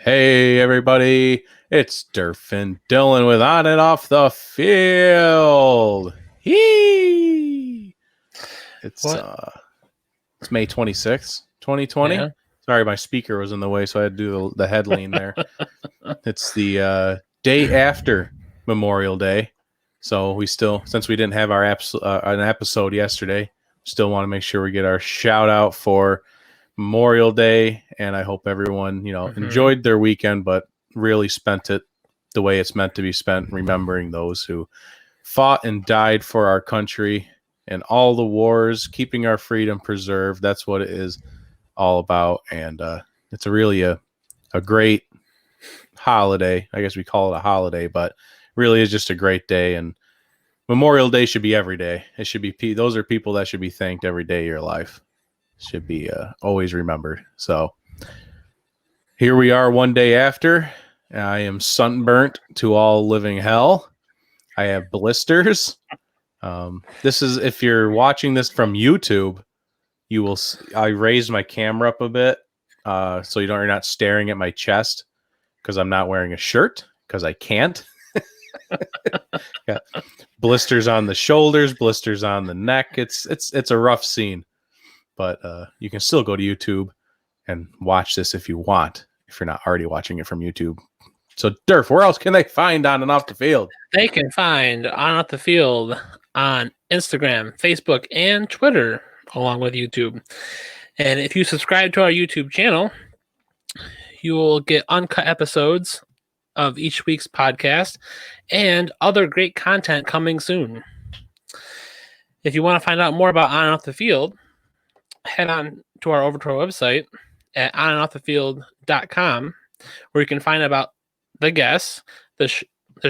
Hey everybody, it's Durf and Dylan with On and Off the Field. Yee! It's May 26th, 2020. Yeah. Sorry, my speaker was in the way, so I had to do the head lean there. It's the day after Memorial Day. So we still, since we didn't have our an episode yesterday, still want to make sure we get our shout out for Memorial Day, and I hope everyone, enjoyed their weekend, but really spent it the way it's meant to be spent, remembering those who fought and died for our country and all the wars, keeping our freedom preserved. That's what it is all about, and it's really a great holiday. I guess we call it a holiday, but really is just a great day. And Memorial Day should be every day. It should be those are people that should be thanked every day of your life. Should be always remembered. So here we are one day after. I am sunburnt to all living hell. I have blisters. This is, if you're watching this from YouTube, you will. I raised my camera up a bit so you're not staring at my chest because I'm not wearing a shirt because I can't. Got blisters on the shoulders, blisters on the neck. It's a rough scene. But you can still go to YouTube and watch this if you want, if you're not already watching it from YouTube. So, Durf, where else can they find On and Off the Field? They can find On and Off the Field on Instagram, Facebook, and Twitter, along with YouTube. And if you subscribe to our YouTube channel, you will get uncut episodes of each week's podcast and other great content coming soon. If you want to find out more about On and Off the Field, head on to our website at onandoffthefield.com, where you can find out about the guests, the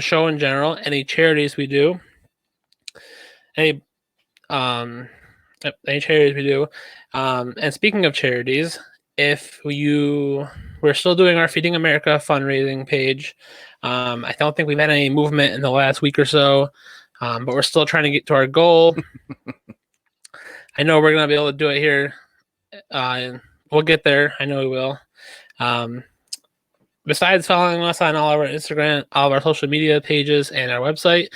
show in general, any charities we do, any charities we do. And speaking of charities, we're still doing our Feeding America fundraising page. I don't think we've had any movement in the last week or so, but we're still trying to get to our goal. I know we're going to be able to do it here. We'll get there. I know we will. Besides following us on all of our Instagram, all of our social media pages, and our website,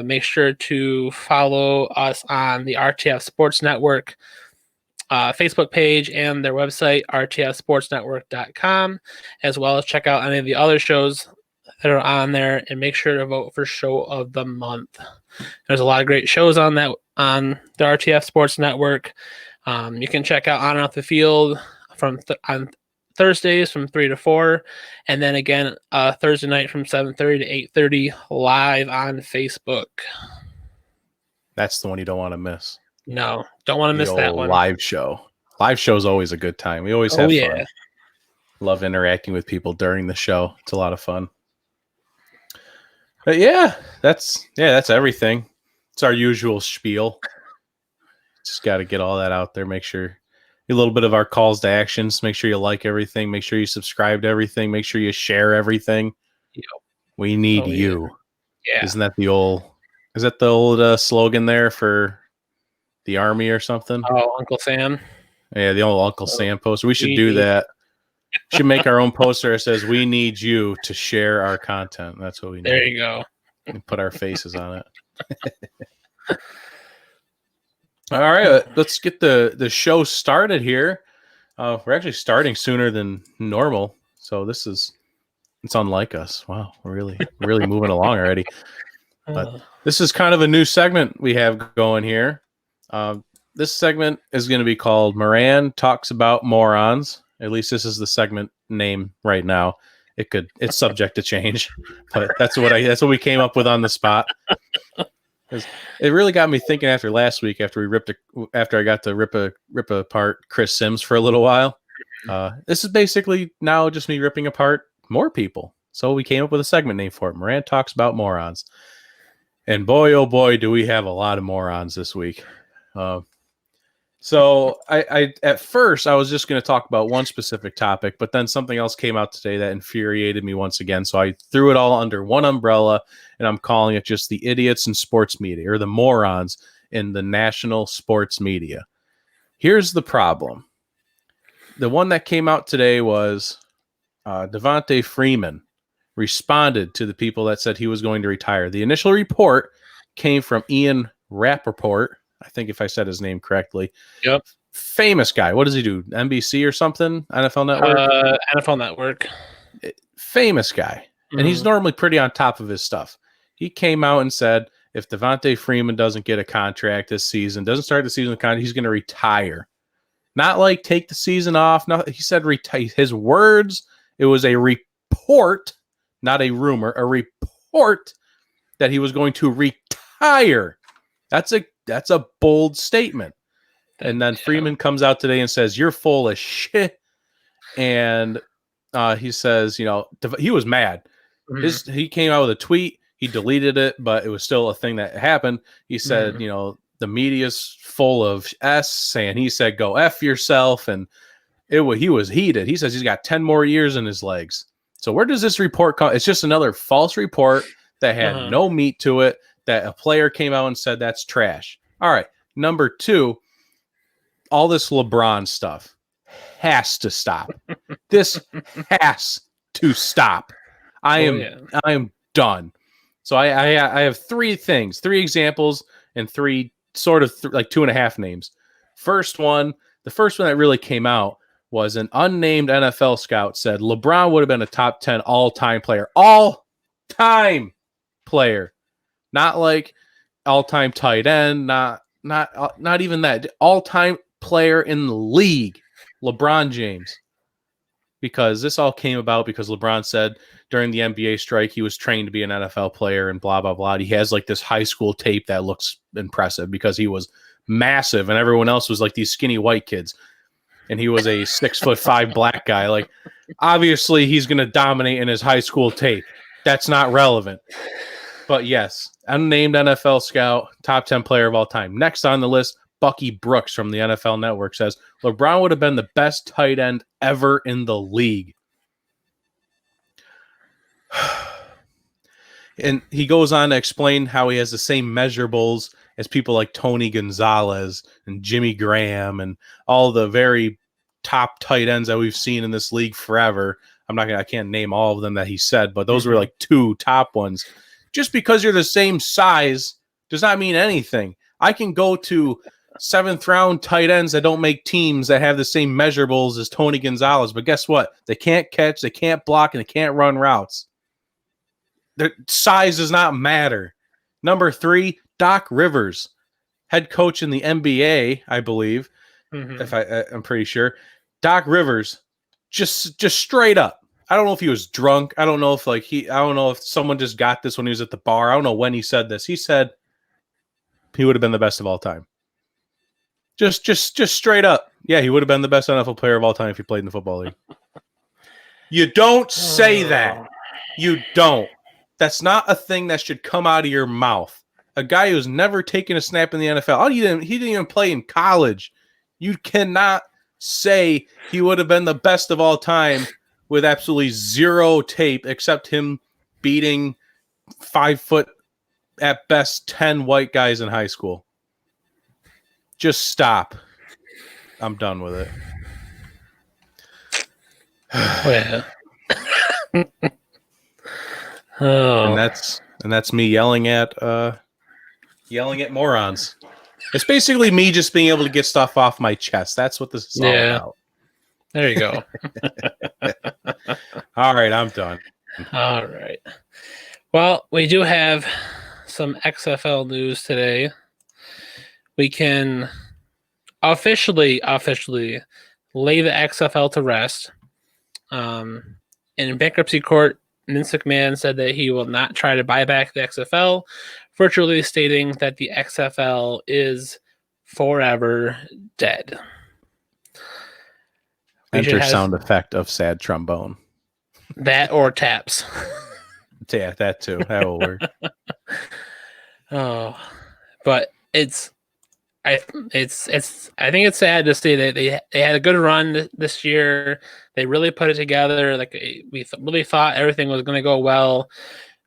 make sure to follow us on the RTF Sports Network Facebook page and their website, rtfsportsnetwork.com, as well as check out any of the other shows that are on there, and make sure to vote for Show of the Month. There's a lot of great shows on the RTF Sports Network. You can check out On and Off the Field on Thursdays from 3 to 4, and then again Thursday night from 7:30 to 8:30 live on Facebook. That's the one you don't want to miss. No, don't want to miss that one. Live show. Live show is always a good time. We always have fun. Love interacting with people during the show. It's a lot of fun. But that's everything. It's our usual spiel. Just got to get all that out there. Make sure a little bit of our calls to actions. Make sure you like everything. Make sure you subscribe to everything. Make sure you share everything. Yep. We need you. Yeah. Isn't that the old slogan there for the Army or something? Oh, Uncle Sam. Yeah, the old Uncle Sam poster. We should do that. Should make our own poster that says, "We need you to share our content." That's what we need. There you go. And put our faces on it. All right, let's get the show started here. We're actually starting sooner than normal, so it's unlike us. Wow, we're really moving along already. But this is kind of a new segment we have going here. This segment is going to be called Moran Talks About Morons. At least this is the segment name right now. It's subject to change, but that's what we came up with on the spot. It really got me thinking after last week, after I got to rip apart Chris Sims for a little while. This is basically now just me ripping apart more people. So we came up with a segment name for it. Moran Talks About Morons. And boy, oh boy, do we have a lot of morons this week. So I at first I was just going to talk about one specific topic, but then something else came out today that infuriated me once again. So I threw it all under one umbrella, and I'm calling it just the idiots in sports media, or the morons in the national sports media. Here's the problem. The one that came out today was Devontae Freeman responded to the people that said he was going to retire. The initial report came from Ian Rappaport. I think if I said his name correctly. Yep. Famous guy. What does he do? NBC or something? NFL Network? NFL Network. Famous guy. And he's normally pretty on top of his stuff. He came out and said, if Devontae Freeman doesn't get a contract this season, doesn't start the season with a contract, he's going to retire. Not like take the season off. No, he said retire. His words, it was a report, not a rumor, a report that he was going to retire. That's a bold statement. And then Freeman comes out today and says, you're full of shit. And he says, he was mad. He came out with a tweet. He deleted it, but it was still a thing that happened. He said, the media's full of S, saying he said, go F yourself. And he was heated. He says he's got 10 more years in his legs. So where does this report come? It's just another false report that had no meat to it, that a player came out and said that's trash. All right. Number 2, all this LeBron stuff has to stop. This has to stop. I am done. So I have 3 examples, and 3 sort of like 2.5 names. The first one that really came out was an unnamed NFL scout said LeBron would have been a top 10 all-time player. All-time player. Not like all-time tight end, not even that. All-time player in the league, LeBron James. Because this all came about because LeBron said during the NBA strike he was trained to be an NFL player and blah, blah, blah. He has like this high school tape that looks impressive because he was massive and everyone else was like these skinny white kids. And he was a 6'5" black guy. Like, obviously he's going to dominate in his high school tape. That's not relevant. But yes, unnamed NFL scout, top 10 player of all time. Next on the list, Bucky Brooks from the NFL Network says LeBron would have been the best tight end ever in the league. And he goes on to explain how he has the same measurables as people like Tony Gonzalez and Jimmy Graham and all the very top tight ends that we've seen in this league forever. I can't name all of them that he said, but those were like 2 top ones. Just because you're the same size does not mean anything. I can go to 7th round tight ends that don't make teams that have the same measurables as Tony Gonzalez, but guess what? They can't catch, they can't block, and they can't run routes. Their size does not matter. Number 3, Doc Rivers, head coach in the NBA, I believe. I'm pretty sure. Doc Rivers, just straight up. I don't know if he was drunk. I don't know if someone just got this when he was at the bar. I don't know when he said this. He said he would have been the best of all time. Just straight up. Yeah, he would have been the best NFL player of all time if he played in the football league. You don't say that. You don't. That's not a thing that should come out of your mouth. A guy who's never taken a snap in the NFL. Oh, he didn't even play in college. You cannot say he would have been the best of all time with absolutely 0 tape except him beating 5 foot at best 10 white guys in high school. Just stop. I'm done with it. And that's me yelling at morons. It's basically me just being able to get stuff off my chest. That's what this is all about. There you go. All right, I'm done. All right. Well, we do have some XFL news today. We can officially lay the XFL to rest. In bankruptcy court, Vince McMahon said that he will not try to buy back the XFL, virtually stating that the XFL is forever dead. Enter sound effect of sad trombone. That or taps. Yeah, that too. That will work. Oh, but I think it's sad to see that they had a good run this year. They really put it together. Like we really thought everything was going to go well.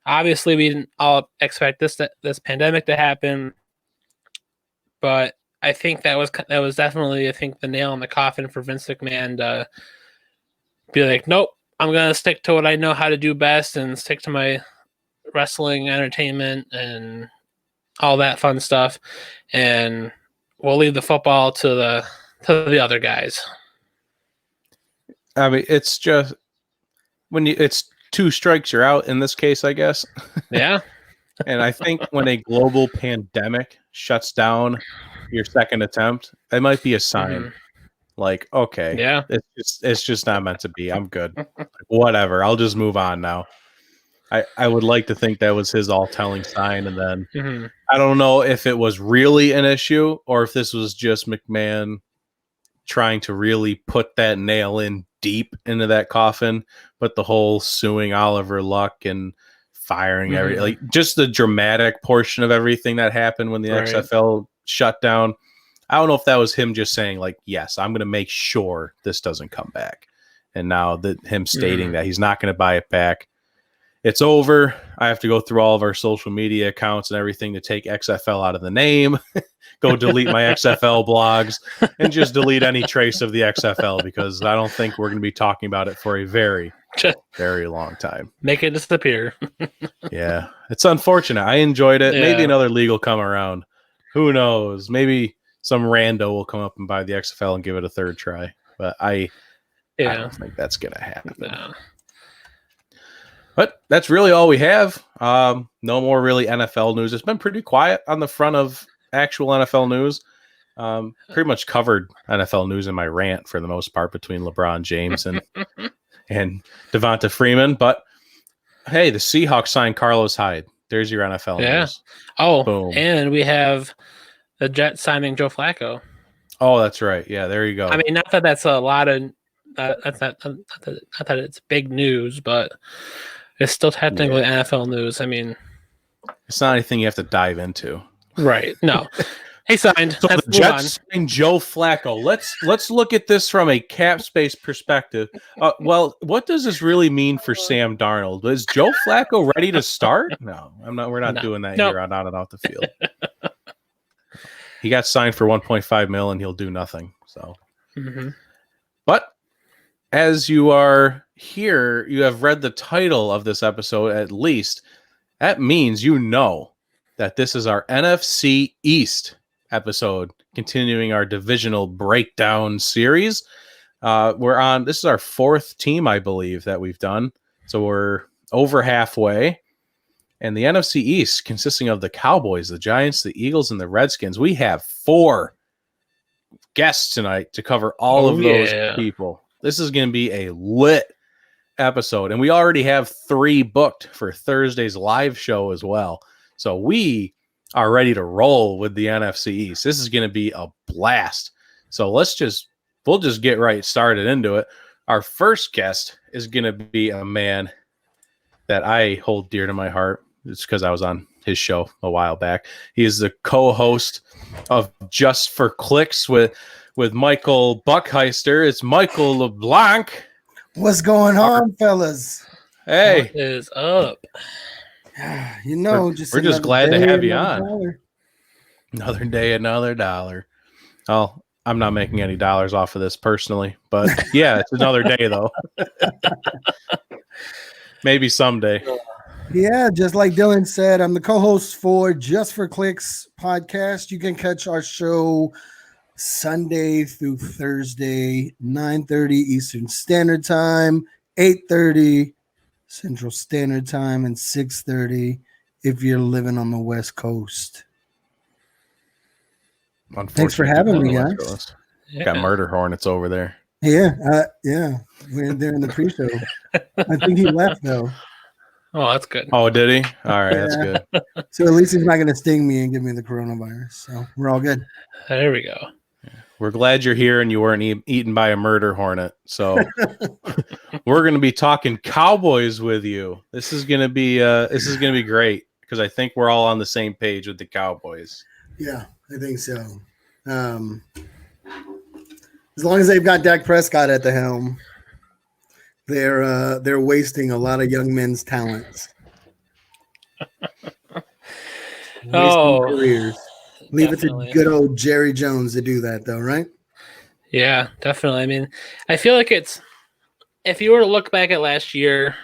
Obviously, we didn't all expect this pandemic to happen, but I think that was definitely the nail in the coffin for Vince McMahon to be like, nope, I'm gonna stick to what I know how to do best and stick to my wrestling entertainment and all that fun stuff, and we'll leave the football to the other guys. I mean, it's just it's 2 strikes you're out in this case, I guess. Yeah. And I think when a global pandemic shuts down your second attempt, it might be a sign. Mhm. Like, okay, Yeah. it's just not meant to be. I'm good. Whatever. I'll just move on now. I would like to think that was his all telling sign, and then hmm I don't know if it was really an issue or if this was just McMahon trying to really put that nail in deep into that coffin, but the whole suing Oliver Luck and firing like just the dramatic portion of everything that happened when the Right. XFL shut down. I don't know if that was him just saying like, yes, I'm going to make sure this doesn't come back. And now that him stating that he's not going to buy it back, it's over. I have to go through all of our social media accounts and everything to take XFL out of the name, go delete my XFL blogs, and just delete any trace of the XFL because I don't think we're going to be talking about it for a very, very long time. Make it disappear. Yeah, it's unfortunate. I enjoyed it. Yeah. Maybe another league will come around. Who knows? Maybe some rando will come up and buy the XFL and give it a third try. But I don't think that's going to happen. No. But that's really all we have. No more really NFL news. It's been pretty quiet on the front of actual NFL news. Pretty much covered NFL news in my rant for the most part between LeBron James and Devonta Freeman. But hey, the Seahawks signed Carlos Hyde. There's your NFL news. Oh, boom. And we have the Jets signing Joe Flacco. Oh, that's right. Yeah, there you go. I mean, not that that's a lot of not that it's big news, but it's still technically NFL news. I mean, it's not anything you have to dive into. Right. No. He signed. So the Jets signed Joe Flacco. Let's look at this from a cap space perspective. Well, what does this really mean for Sam Darnold? Is Joe Flacco ready to start? No, I'm not. We're not doing that here on and out the field. He got signed for 1.5 million, and he'll do nothing. So, but as you are here, you have read the title of this episode at least. That means you know that this is our NFC East episode, continuing our divisional breakdown series. This is our 4th team, I believe, that we've done. So we're over halfway. And the NFC East, consisting of the Cowboys, the Giants, the Eagles, and the Redskins. We have 4 guests tonight to cover all of those people. This is going to be a lit episode. And we already have 3 booked for Thursday's live show as well. So we are ready to roll with the NFC East. This is going to be a blast. So we'll just get right started into it. Our first guest is going to be a man that I hold dear to my heart. It's because I was on his show a while back. He is the co-host of Just for Clicks with Michael Buckheister. It's Michael LeBlanc. What's going on, fellas? Hey. What is up? You know, we're just glad to have you on. Another day, another dollar. Oh, I'm not making any dollars off of this personally, but yeah, it's another day though. Maybe someday. Yeah, just like Dylan said, I'm the co-host for Just for Clicks podcast. You can catch our show Sunday through Thursday, 9:30 Eastern Standard Time, 8:30 Central Standard Time, and 6:30 if you're living on the West Coast. Thanks for having me, guys. Got murder hornets over there. Yeah, we're there in the pre-show. I think he left though. Oh, that's good. Oh, did he? All right, that's good. So at least he's not going to sting me and give me the coronavirus. So we're all good. There we go. We're glad you're here and you weren't eaten by a murder hornet. So we're going to be talking Cowboys with you. This is going to be great because I think we're all on the same page with the Cowboys. Yeah, I think so. As long as they've got Dak Prescott at the helm, they're wasting a lot of young men's talents. Careers. Leave definitely. It to good old Jerry Jones to do that, though, right? Yeah, definitely. I mean, I feel like it's if you were to look back at last year,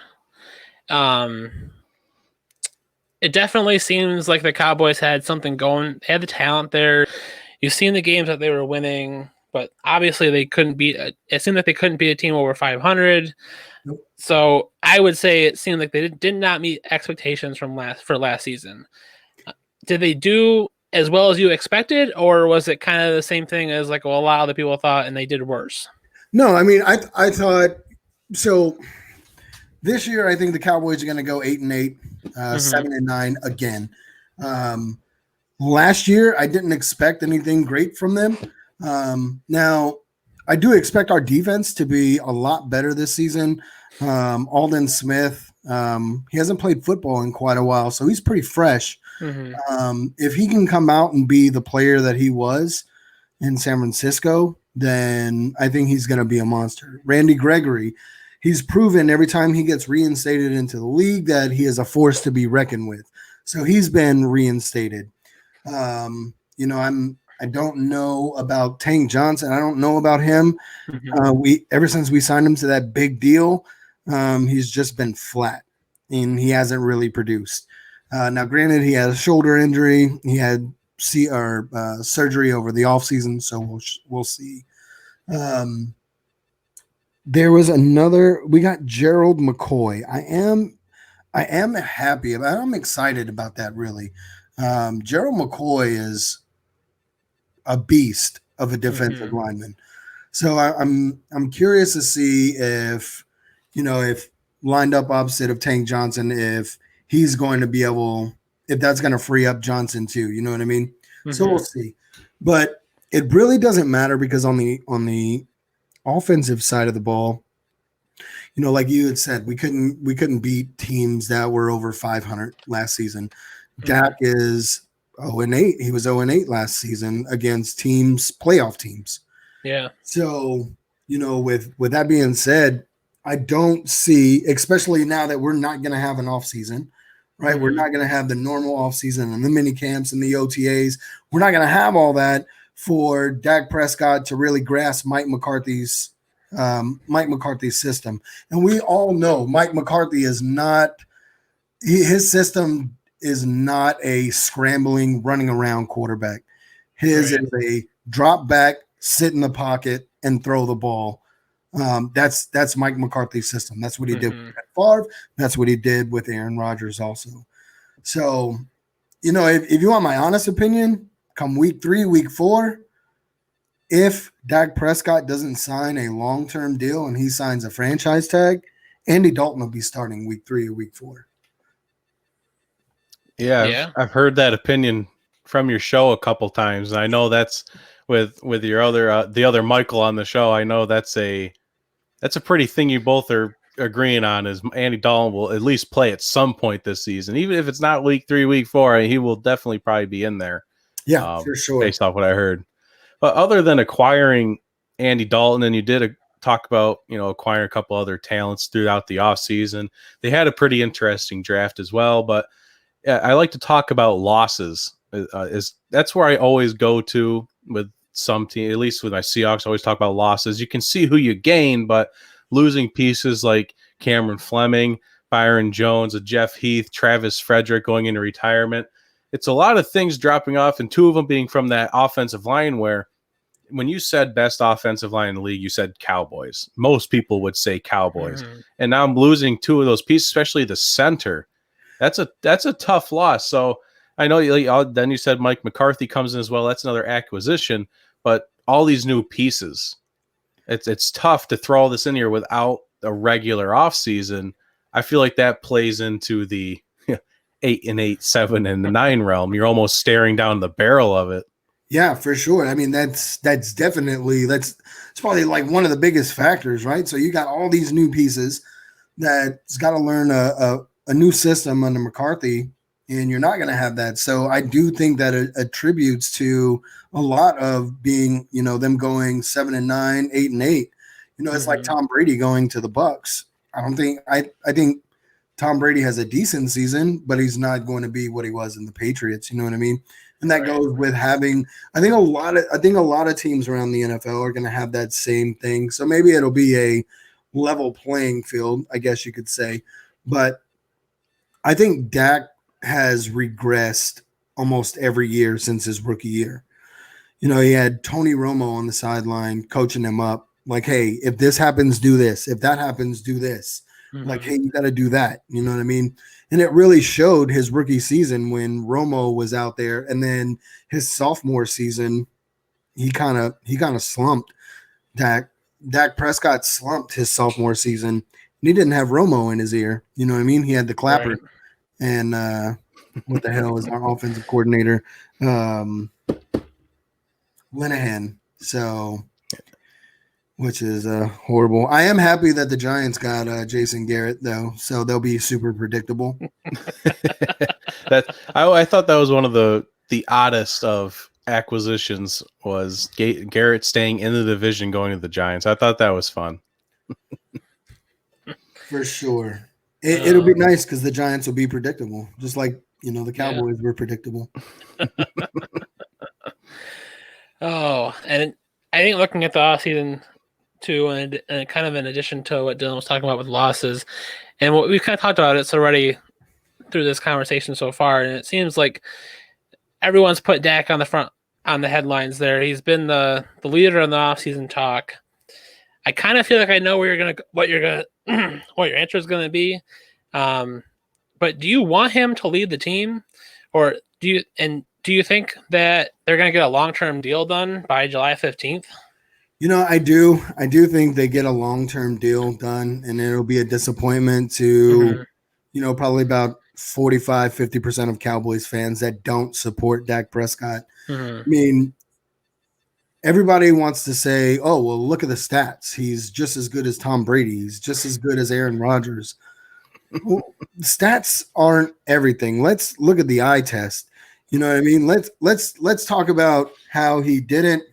it definitely seems like the Cowboys had something going. They had the talent there. You've seen the games that they were winning, but obviously they couldn't beat. It seemed like they couldn't beat a team over 500. Nope. So I would say it seemed like they did not meet expectations for last season. Did they do as well as you expected, or was it kind of the same thing as like a lot of the people thought, and they did worse? No, I mean, I thought so. This year, I think the Cowboys are going to go 8-8, 7-9 again. Last year, I didn't expect anything great from them. Now, I do expect our defense to be a lot better this season. Aldon Smith, he hasn't played football in quite a while, so he's pretty fresh. If he can come out and be the player that he was in San Francisco, then I think he's going to be a monster. Randy Gregory, he's proven every time he gets reinstated into the league that he is a force to be reckoned with. So he's been reinstated. I don't know about Tank Johnson. I don't know about him. Ever since we signed him to that big deal, he's just been flat and he hasn't really produced. Now, granted, he had a shoulder injury. He had surgery over the offseason, so we'll see. There was we got Gerald McCoy. I am happy about. I'm excited about that. Really, Gerald McCoy is a beast of a defensive lineman. So I'm curious to see if lined up opposite of Tank Johnson, if he's going to be able, if that's going to free up Johnson too. You know what I mean? So we'll see. But it really doesn't matter because on the offensive side of the ball, like you had said, we couldn't beat teams that were over 500 last season. Dak is 0-8. He was 0-8 last season against playoff teams. Yeah. So, with that being said, I don't see, especially now that we're not going to have an off season, right? We're not going to have the normal off season and the mini camps and the OTAs. We're not going to have all that for Dak Prescott to really grasp Mike McCarthy's system. And we all know Mike McCarthy is not – his system is not a scrambling, running around quarterback. His is a drop back, sit in the pocket, and throw the ball. That's Mike McCarthy's system. That's what he did with Brett Favre. That's what he did with Aaron Rodgers also. So, if you want my honest opinion, come week 3, week 4, if Dak Prescott doesn't sign a long-term deal and he signs a franchise tag, Andy Dalton will be starting week 3 or week 4. Yeah. I've heard that opinion from your show a couple times. I know that's with your other the other Michael on the show. I know that's a pretty thing you both are agreeing on, is Andy Dalton will at least play at some point this season. Even if it's not week 3, week 4, he will definitely probably be in there. Yeah, for sure. Based off what I heard. But other than acquiring Andy Dalton, and you did talk about, acquiring a couple other talents throughout the offseason, they had a pretty interesting draft as well. But I like to talk about losses. That's where I always go to with some team, at least with my Seahawks. I always talk about losses. You can see who you gain, but losing pieces like Cameron Fleming, Byron Jones, Jeff Heath, Travis Frederick going into retirement, it's a lot of things dropping off, and 2 of them being from that offensive line where when you said best offensive line in the league, you said Cowboys. Most people would say Cowboys. And now I'm losing 2 of those pieces, especially the center. That's a tough loss. So I know then you said Mike McCarthy comes in as well. That's another acquisition. But all these new pieces, it's tough to throw all this in here without a regular offseason. I feel like that plays into the 8-8, 7-9 realm. You're almost staring down the barrel of it. Yeah, for sure. I mean, that's definitely it's probably like one of the biggest factors, right? So you got all these new pieces that's got to learn a new system under McCarthy, and you're not going to have that. So I do think that it attributes to a lot of being, them going 7-9, 8-8. It's like Tom Brady going to the Bucs. I think Tom Brady has a decent season, but he's not going to be what he was in the Patriots. You know what I mean? And that goes with having, I think a lot of teams around the NFL are going to have that same thing. So maybe it'll be a level playing field, I guess you could say. But I think Dak has regressed almost every year since his rookie year. He had Tony Romo on the sideline coaching him up, like, hey, if this happens, do this. If that happens, do this. Like, hey, you got to do that. You know what I mean? And it really showed his rookie season when Romo was out there, and then his sophomore season, he kind of slumped. Dak Prescott slumped his sophomore season, and he didn't have Romo in his ear. You know what I mean? He had the clapper, Right. and what the hell is our offensive coordinator? Linehan. So, which is horrible. I am happy that the Giants got Jason Garrett, though, so they'll be super predictable. I thought that was one of the oddest of acquisitions was Garrett staying in the division going to the Giants. I thought that was fun. For sure. It'll be nice because the Giants will be predictable, just like the Cowboys were predictable. And I think looking at the offseason too, and kind of in addition to what Dylan was talking about with losses, and what we've kind of talked about, it's already through this conversation so far, and it seems like everyone's put Dak on the front on the headlines there. He's been the leader in the offseason talk. I kind of feel like I know what your answer is gonna be. But do you want him to lead the team, or do you think that they're going to get a long-term deal done by July 15th? I do. I do think they get a long-term deal done, and it'll be a disappointment to, probably about 45-50% of Cowboys fans that don't support Dak Prescott. I mean, everybody wants to say, oh, well, look at the stats. He's just as good as Tom Brady. He's just as good as Aaron Rodgers. Well, stats aren't everything. Let's look at the eye test. You know what I mean? Let's talk about how he couldn't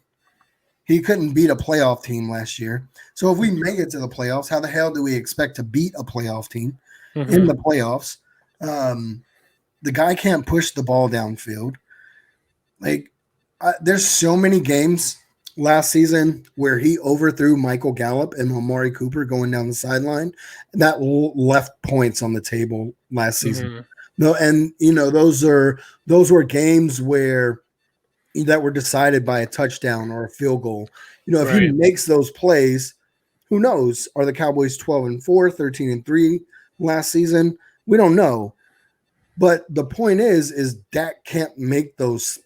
beat a playoff team last year. So if we make it to the playoffs, how the hell do we expect to beat a playoff team in the playoffs? The guy can't push the ball downfield. There's so many games last season where he overthrew Michael Gallup and Amari Cooper going down the sideline. That left points on the table last season. No, and those were games that were decided by a touchdown or a field goal. If he makes those plays, who knows? Are the Cowboys 12-4, 13-3 last season? We don't know. But the point is Dak can't make those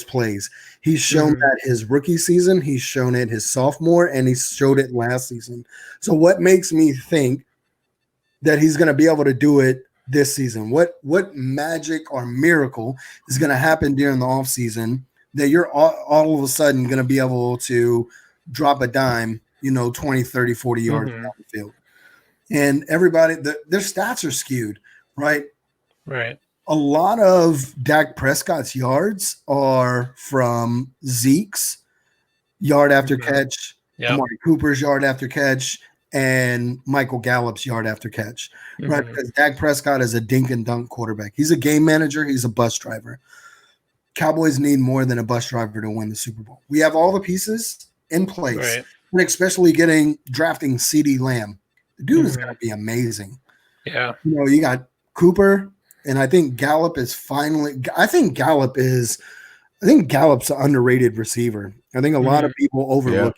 plays. He's shown that his rookie season, he's shown it his sophomore, and he showed it last season. So what makes me think that he's going to be able to do it this season? What magic or miracle is going to happen during the offseason that you're all of a sudden going to be able to drop a dime, 20, 30, 40 yards down the field? And everybody, their stats are skewed, right? Right. A lot of Dak Prescott's yards are from Zeke's yard after catch, Amari Cooper's yard after catch, and Michael Gallup's yard after catch, right? Because Dak Prescott is a dink and dunk quarterback. He's a game manager. He's a bus driver. Cowboys need more than a bus driver to win the Super Bowl. We have all the pieces in place, and especially drafting CeeDee Lamb. The dude is going to be amazing. Yeah. You got Cooper. And I think Gallup is I think Gallup's an underrated receiver. I think a lot of people overlook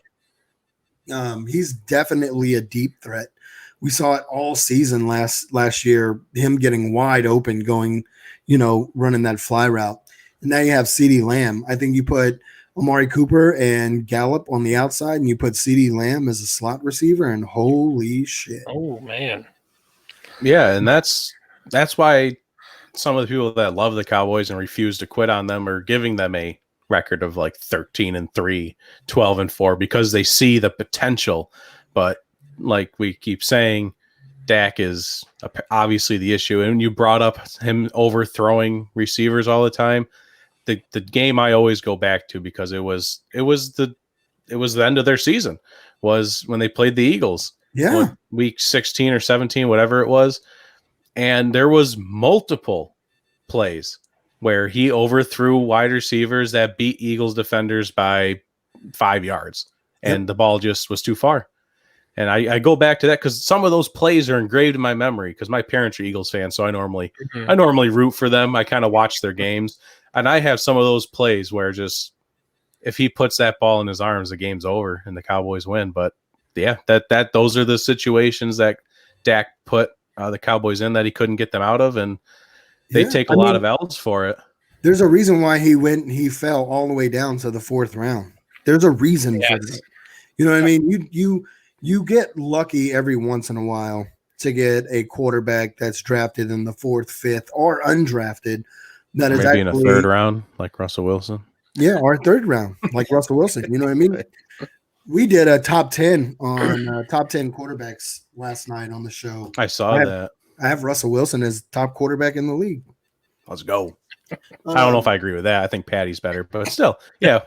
him. He's definitely a deep threat. We saw it all season last year, him getting wide open, going, running that fly route. And now you have CeeDee Lamb. I think you put Amari Cooper and Gallup on the outside, and you put CeeDee Lamb as a slot receiver, and holy shit. Oh, man. Yeah, and that's why some of the people that love the Cowboys and refuse to quit on them are giving them a record of like 13-3, 12-4, because they see the potential. But like we keep saying, Dak is obviously the issue. And you brought up him overthrowing receivers all the time. The game I always go back to, because it was the end of their season, was when they played the Eagles. Yeah. Week 16 or 17, whatever it was. And there was multiple plays where he overthrew wide receivers that beat Eagles defenders by 5 yards, and the ball just was too far. And I go back to that because some of those plays are engraved in my memory because my parents are Eagles fans, so I normally root for them. I kind of watch their games, and I have some of those plays where just if he puts that ball in his arms, the game's over and the Cowboys win. But yeah, those are the situations that Dak put the Cowboys in that he couldn't get them out of, and they take a lot of L's for it. There's a reason why he fell all the way down to the 4th round. There's a reason for that. You know what I mean? You get lucky every once in a while to get a quarterback that's drafted in the 4th, 5th, or undrafted. That is maybe in a 3rd round, like Russell Wilson. Yeah, or 3rd round, like Russell Wilson. You know what I mean? We did a top 10 on top 10 quarterbacks last night on the show. I saw that. I have Russell Wilson as top quarterback in the league. Let's go. I don't know if I agree with that. I think Patty's better, but still, yeah.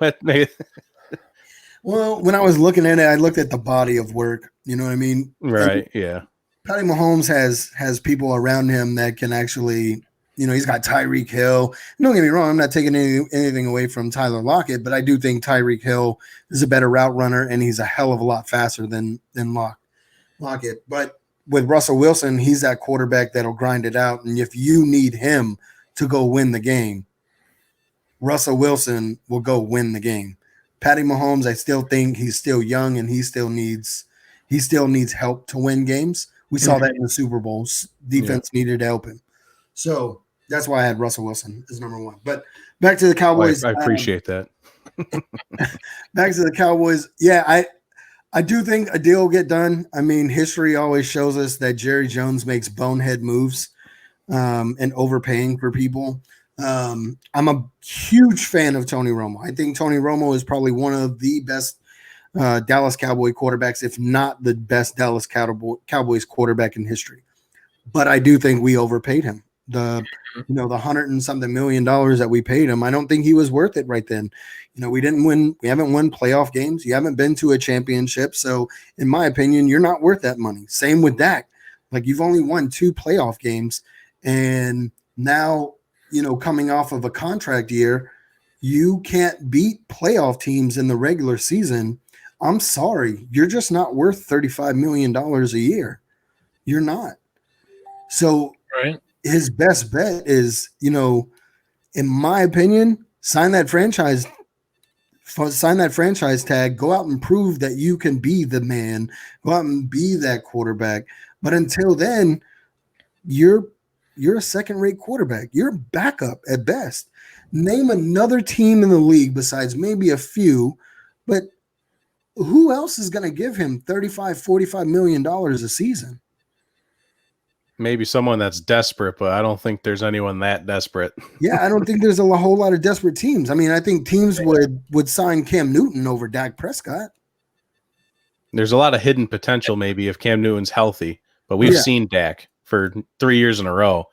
Well, when I was looking at it, I looked at the body of work. You know what I mean? Right. Yeah. Patty Mahomes has people around him that can actually, he's got Tyreek Hill. Don't get me wrong. I'm not taking anything away from Tyler Lockett, but I do think Tyreek Hill is a better route runner, and he's a hell of a lot faster than Lockett. But with Russell Wilson, he's that quarterback that'll grind it out. And if you need him to go win the game, Russell Wilson will go win the game. Patty Mahomes, I still think he's still young and he still needs help to win games. We saw that in the Super Bowls. Defense needed help him. So that's why I had Russell Wilson as number 1. But back to the Cowboys. I appreciate that. Back to the Cowboys. Yeah, I do think a deal will get done. I mean, history always shows us that Jerry Jones makes bonehead moves and overpaying for people. I'm a huge fan of Tony Romo. I think Tony Romo is probably one of the best Dallas Cowboy quarterbacks, if not the best Dallas Cowboys quarterback in history. But I do think we overpaid him. The $100 and something million that we paid him, I don't think he was worth it right then. We didn't win. We haven't won playoff games. You haven't been to a championship. So in my opinion, you're not worth that money. Same with Dak. Like, you've only won 2 playoff games, and now, coming off of a contract year, you can't beat playoff teams in the regular season. I'm sorry. You're just not worth $35 million a year. You're not. So his best bet is, in my opinion, sign that franchise tag, go out and prove that you can be the man, go out and be that quarterback. But until then, you're a second-rate quarterback. You're a backup at best. Name another team in the league besides maybe a few, but who else is going to give him $35-45 million a season? Maybe someone that's desperate, but I don't think there's anyone that desperate. Yeah, I don't think there's a whole lot of desperate teams. I mean, I think teams would sign Cam Newton over Dak Prescott. There's a lot of hidden potential maybe if Cam Newton's healthy, but we've seen Dak for 3 years in a row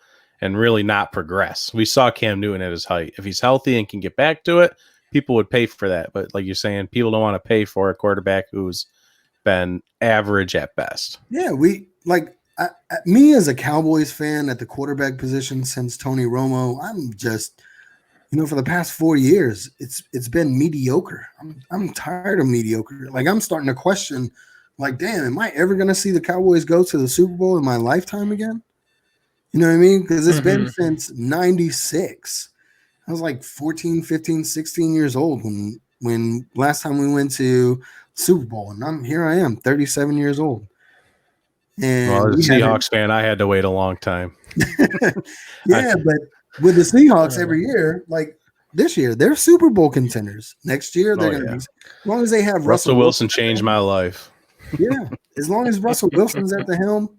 and really not progress. We saw Cam Newton at his height. If he's healthy and can get back to it, people would pay for that. But like you're saying, people don't want to pay for a quarterback who's been average at best. Yeah, me as a Cowboys fan at the quarterback position since Tony Romo, I'm just, for the past 4 years, it's been mediocre. I'm tired of mediocre. Like, I'm starting to question, like, damn, am I ever going to see the Cowboys go to the Super Bowl in my lifetime again? You know what I mean? Because it's been since 96. I was like 14, 15, 16 years old when last time we went to Super Bowl. And here I am, 37 years old. And as a Seahawks fan, I had to wait a long time. Yeah, but with the Seahawks every year, like this year, they're Super Bowl contenders. Next year, they're going to be. As long as they have Russell Wilson changed my life. Yeah, as long as Russell Wilson's at the helm,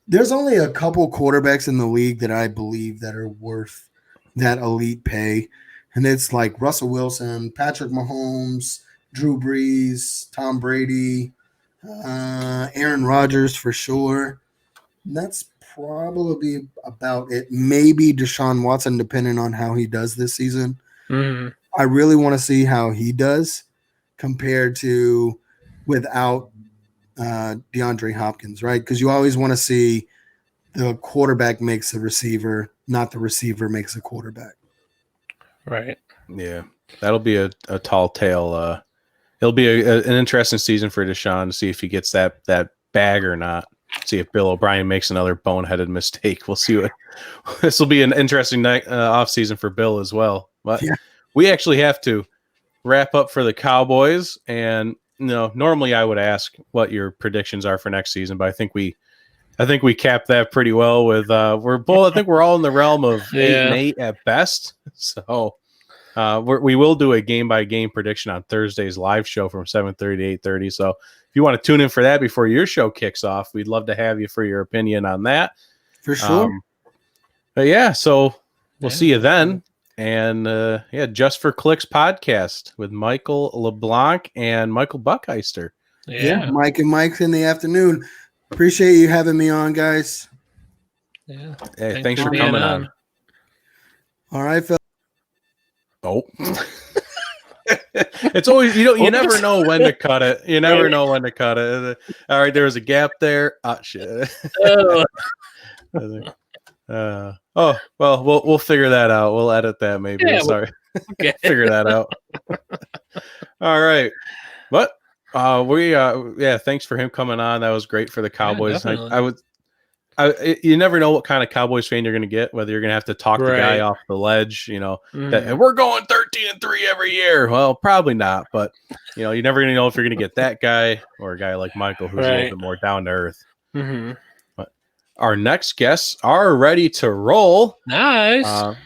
there's only a couple quarterbacks in the league that I believe that are worth that elite pay, and it's like Russell Wilson, Patrick Mahomes, Drew Brees, Tom Brady, Aaron Rodgers for sure. And that's probably about it. Maybe Deshaun Watson, depending on how he does this season. I really want to see how he does compared to without DeAndre Hopkins, right? Because you always want to see the quarterback makes a receiver, not the receiver makes a quarterback. Right. Yeah. That'll be a tall tale it'll be an interesting season for Deshaun to see if he gets that bag or not. See if Bill O'Brien makes another boneheaded mistake. We'll see what this will be an interesting night off season for Bill as well. But we actually have to wrap up for the Cowboys, and normally I would ask what your predictions are for next season, but I think we capped that pretty well with we're both. I think we're all in the realm of 8-8 at best. So we will do a game by game prediction on Thursday's live show from 7:30 to 8:30. So if you want to tune in for that before your show kicks off, we'd love to have you for your opinion on that. For sure. But yeah, so we'll see you then. And Just for Clicks podcast with Michael LeBlanc and Michael Buckheister. Yeah, Mike and Mike's in the afternoon. Appreciate you having me on, guys. Yeah. Hey, thanks for coming on. All right, Phil. Oh. It's always you never know when to cut it. You never know when to cut it. All right, there was a gap there. Oh shit. Oh well, we'll figure that out. We'll edit that maybe. Yeah, Sorry. Figure that out. All right. But thanks for him coming on. That was great for the Cowboys. You never know what kind of Cowboys fan you're going to get, whether you're going to have to talk the guy off the ledge, that we're going 13-3 every year. Well, probably not, but you never going to know if you're going to get that guy or a guy like Michael, who's a little bit more down to earth. Mm-hmm. But our next guests are ready to roll. Nice.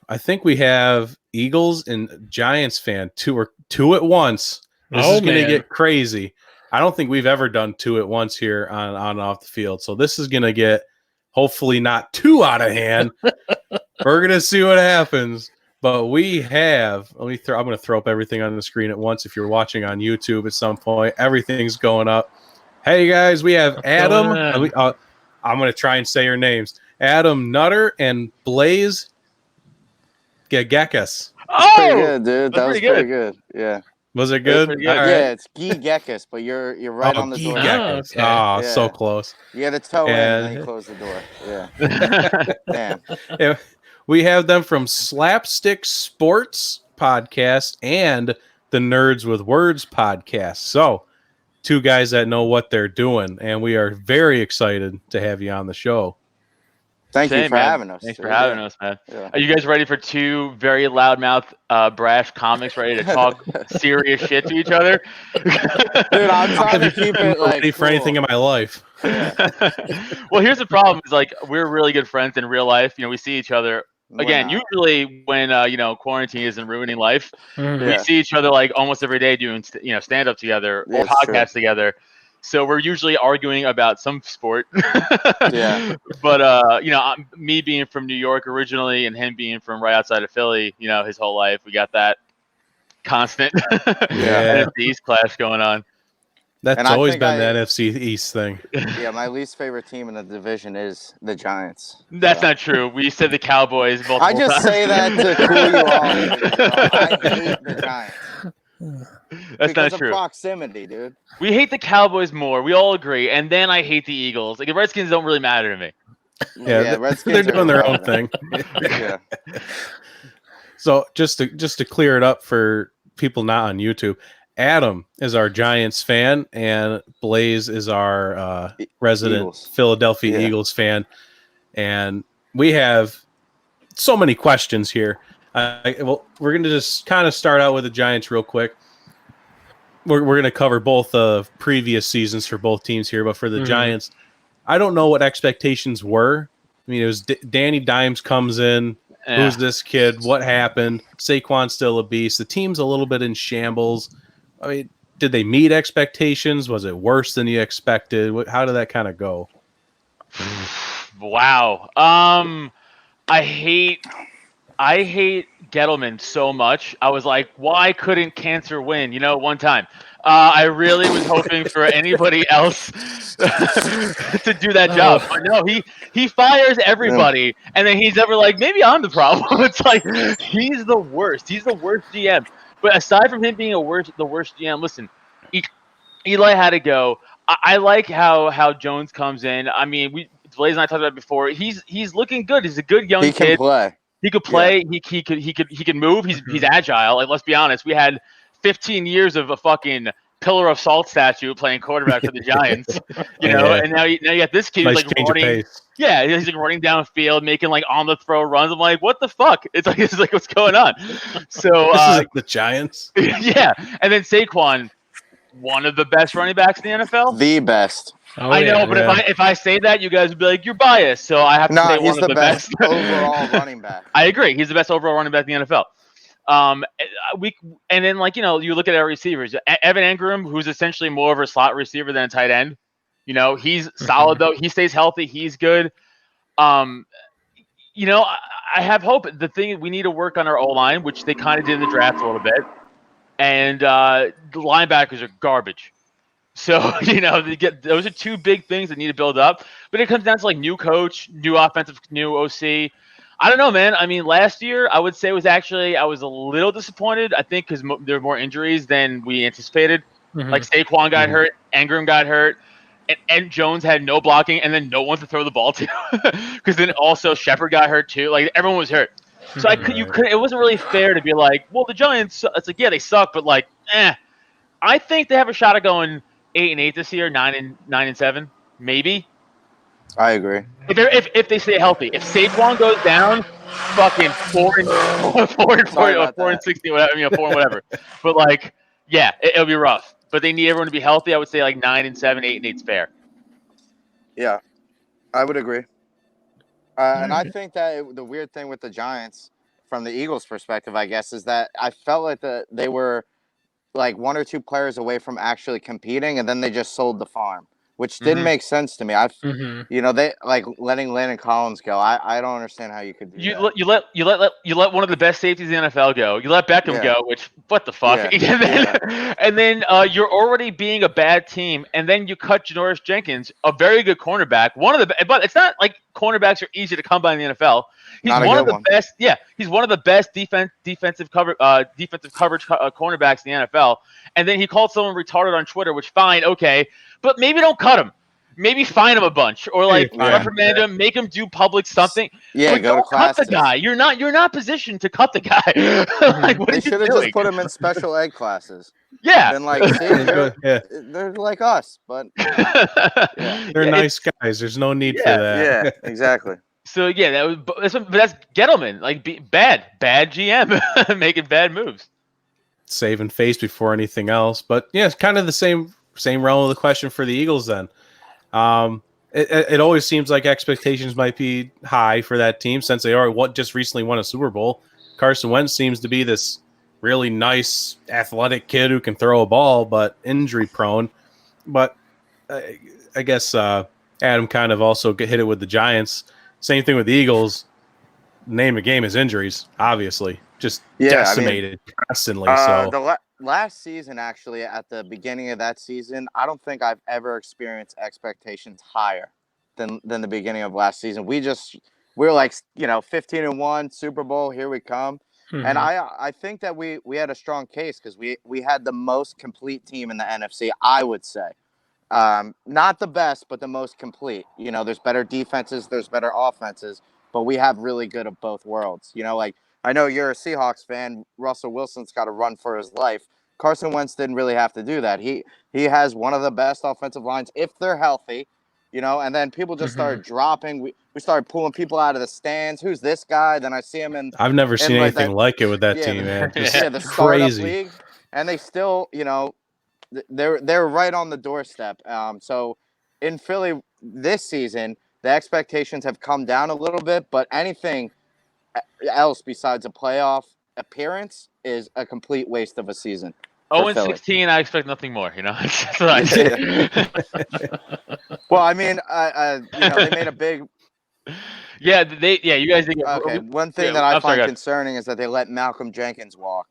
I think we have Eagles and Giants fan two at once. This is going to get crazy. I don't think we've ever done two at once here on and off the field. So this is going to get hopefully not too out of hand. We're going to see what happens. But we have, I'm going to throw up everything on the screen at once. If you're watching on YouTube at some point, everything's going up. Hey guys, we have Adam. I'm going to try and say your names. Adam Nutter and Blaze Gekas. Oh, pretty good, dude. That was pretty good. Yeah. Was it good? Yeah, right. It's Guy Gekas, but you're right on the door. Gekas. Oh, so close. You had to toe in and then you close the door. Yeah. Damn. Yeah, we have them from Slapstick Sports podcast and the Nerds with Words podcast. So, two guys that know what they're doing, and we are very excited to have you on the show. Thank you for having us. Thanks for having us, man. Yeah. Are you guys ready for two very loudmouth, brash comics ready to talk serious shit to each other? Dude, I'm trying to keep it ready for anything in my life. Yeah. Well, here's the problem: is like we're really good friends in real life. We see each other again. Usually, when quarantine isn't ruining life, we see each other like almost every day doing stand up together or podcasts together. So we're usually arguing about some sport. Yeah. But, me being from New York originally and him being from right outside of Philly, his whole life, we got that constant NFC East clash going on. That's always been the NFC East thing. Yeah, my least favorite team in the division is the Giants. That's not true. We said the Cowboys. I just say that to cool you off. I hate the Giants. That's not true. Proximity, dude. We hate the Cowboys more. We all agree. And then I hate the Eagles. Like the Redskins don't really matter to me. Yeah, they're doing their own thing. Yeah. So just to clear it up for people not on YouTube, Adam is our Giants fan and Blaze is our resident Philadelphia Eagles fan. And we have so many questions here. We're going to just kind of start out with the Giants real quick. We're going to cover both previous seasons for both teams here, but for the Giants, I don't know what expectations were. I mean, it was Danny Dimes comes in. Yeah. Who's this kid? What happened? Saquon's still a beast. The team's a little bit in shambles. I mean, did they meet expectations? Was it worse than you expected? How did that kind of go? Wow. I hate Gettleman so much. I was like, why couldn't Cancer win? One time. I really was hoping for anybody else to do that job. But no, he fires everybody, and then he's ever like, maybe I'm the problem. It's like he's the worst. He's the worst GM. But aside from him being the worst GM, listen, Eli had to go. I like how Jones comes in. I mean, Blaze and I talked about it before. He's looking good. He's a good young kid. He can play. He could play. Yeah. He could move. He's agile. Like, let's be honest. We had 15 years of a fucking pillar of salt statue playing quarterback for the Giants, you know, Yeah. and now you got this kid who's Nice like change of running. pace. Yeah, he's like running downfield, making like on the throw runs. I'm like, what the fuck? It's like what's going on? So This isn't the Giants. yeah, and then Saquon, one of the best running backs in the NFL. The best. Oh, I know, yeah. but Yeah. if I say that, you guys would be like, you're biased. So I have to say He's one of the the best best overall running back. I agree. He's the best overall running back in the NFL. And then like you look at our receivers, Evan Engram, who's essentially more of a slot receiver than a tight end. You know, he's solid though. He stays healthy. He's good. You know, I have hope. The thing we need to work on our O line, which they kind of did in the draft a little bit, and the linebackers are garbage. So you know, those are two big things that need to build up. But it comes down to like new coach, new OC. I don't know, man. I mean, last year I would say I was a little disappointed. I think because there were more injuries than we anticipated. Like Saquon got hurt, Engram got hurt, and Jones had no blocking, and then no one to throw the ball to. Because then also Shepard got hurt too. Like everyone was hurt. So it wasn't really fair to be like, well, the Giants. It's like, yeah, they suck, but like, I think they have a shot of going 8-8 this year, 9-7, maybe. I agree. If they stay healthy, if Saquon goes down, fucking 4-60, whatever, 4 But like, yeah, it'll be rough. But they need everyone to be healthy. I would say like 9-7, 8-8's fair. Yeah, I would agree. And I think that the weird thing with the Giants, from the Eagles' perspective, I guess, is that I felt like they were like one or two players away from actually competing, and then they just sold the farm, which didn't make sense to me. You know, they like letting Landon Collins go. I don't understand how you could do that. You let one of the best safeties in the NFL go. You let Beckham go, which what the fuck? Yeah. And then you're already being a bad team, and then you cut Janoris Jenkins, a very good cornerback. But it's not like cornerbacks are easy to come by in the NFL. He's one of the best. Yeah, he's one of the best defensive coverage cornerbacks in the NFL. And then he called someone retarded on Twitter, which fine, okay, but maybe don't cut him. Maybe fine him a bunch, or like reprimand him, make him do public something. Yeah, but go to classes. Cut the guy. You're not positioned to cut the guy. Like, what they should have just put him in special ed classes. Yeah, been like, see, they're like us, but they're nice guys. There's no need for that. Yeah, exactly. So yeah, that's Gettleman, like bad GM making bad moves, saving face before anything else. But yeah, it's kind of the same realm of the question for the Eagles then. It always seems like expectations might be high for that team since they just recently won a Super Bowl. Carson Wentz seems to be this really nice athletic kid who can throw a ball, but injury prone. But I guess Adam kind of also hit it with the Giants. Same thing with the Eagles. Name of the game is injuries, obviously. Just decimated constantly. So last season, actually, at the beginning of that season, I don't think I've ever experienced expectations higher than the beginning of last season. We're like, 15-1 Super Bowl. Here we come. And I think that we had a strong case because we had the most complete team in the NFC, I would say. Not the best, but the most complete. There's better defenses, there's better offenses, but we have really good of both worlds. Like, I know you're a Seahawks fan. Russell Wilson's got to run for his life. Carson Wentz didn't really have to do that. He has one of the best offensive lines if they're healthy, and then people just started dropping. We started pulling people out of the stands. Who's this guy? Then I see him in. I've never seen anything like it with that team, man. The startup league, and they still, they're right on the doorstep. So in Philly this season, the expectations have come down a little bit, but anything else besides a playoff appearance is a complete waste of a season. 0-16, I expect nothing more. That's what I say. Well, I mean, they made a big. Yeah, you guys did. Okay, one thing that I find concerning is that they let Malcolm Jenkins walk.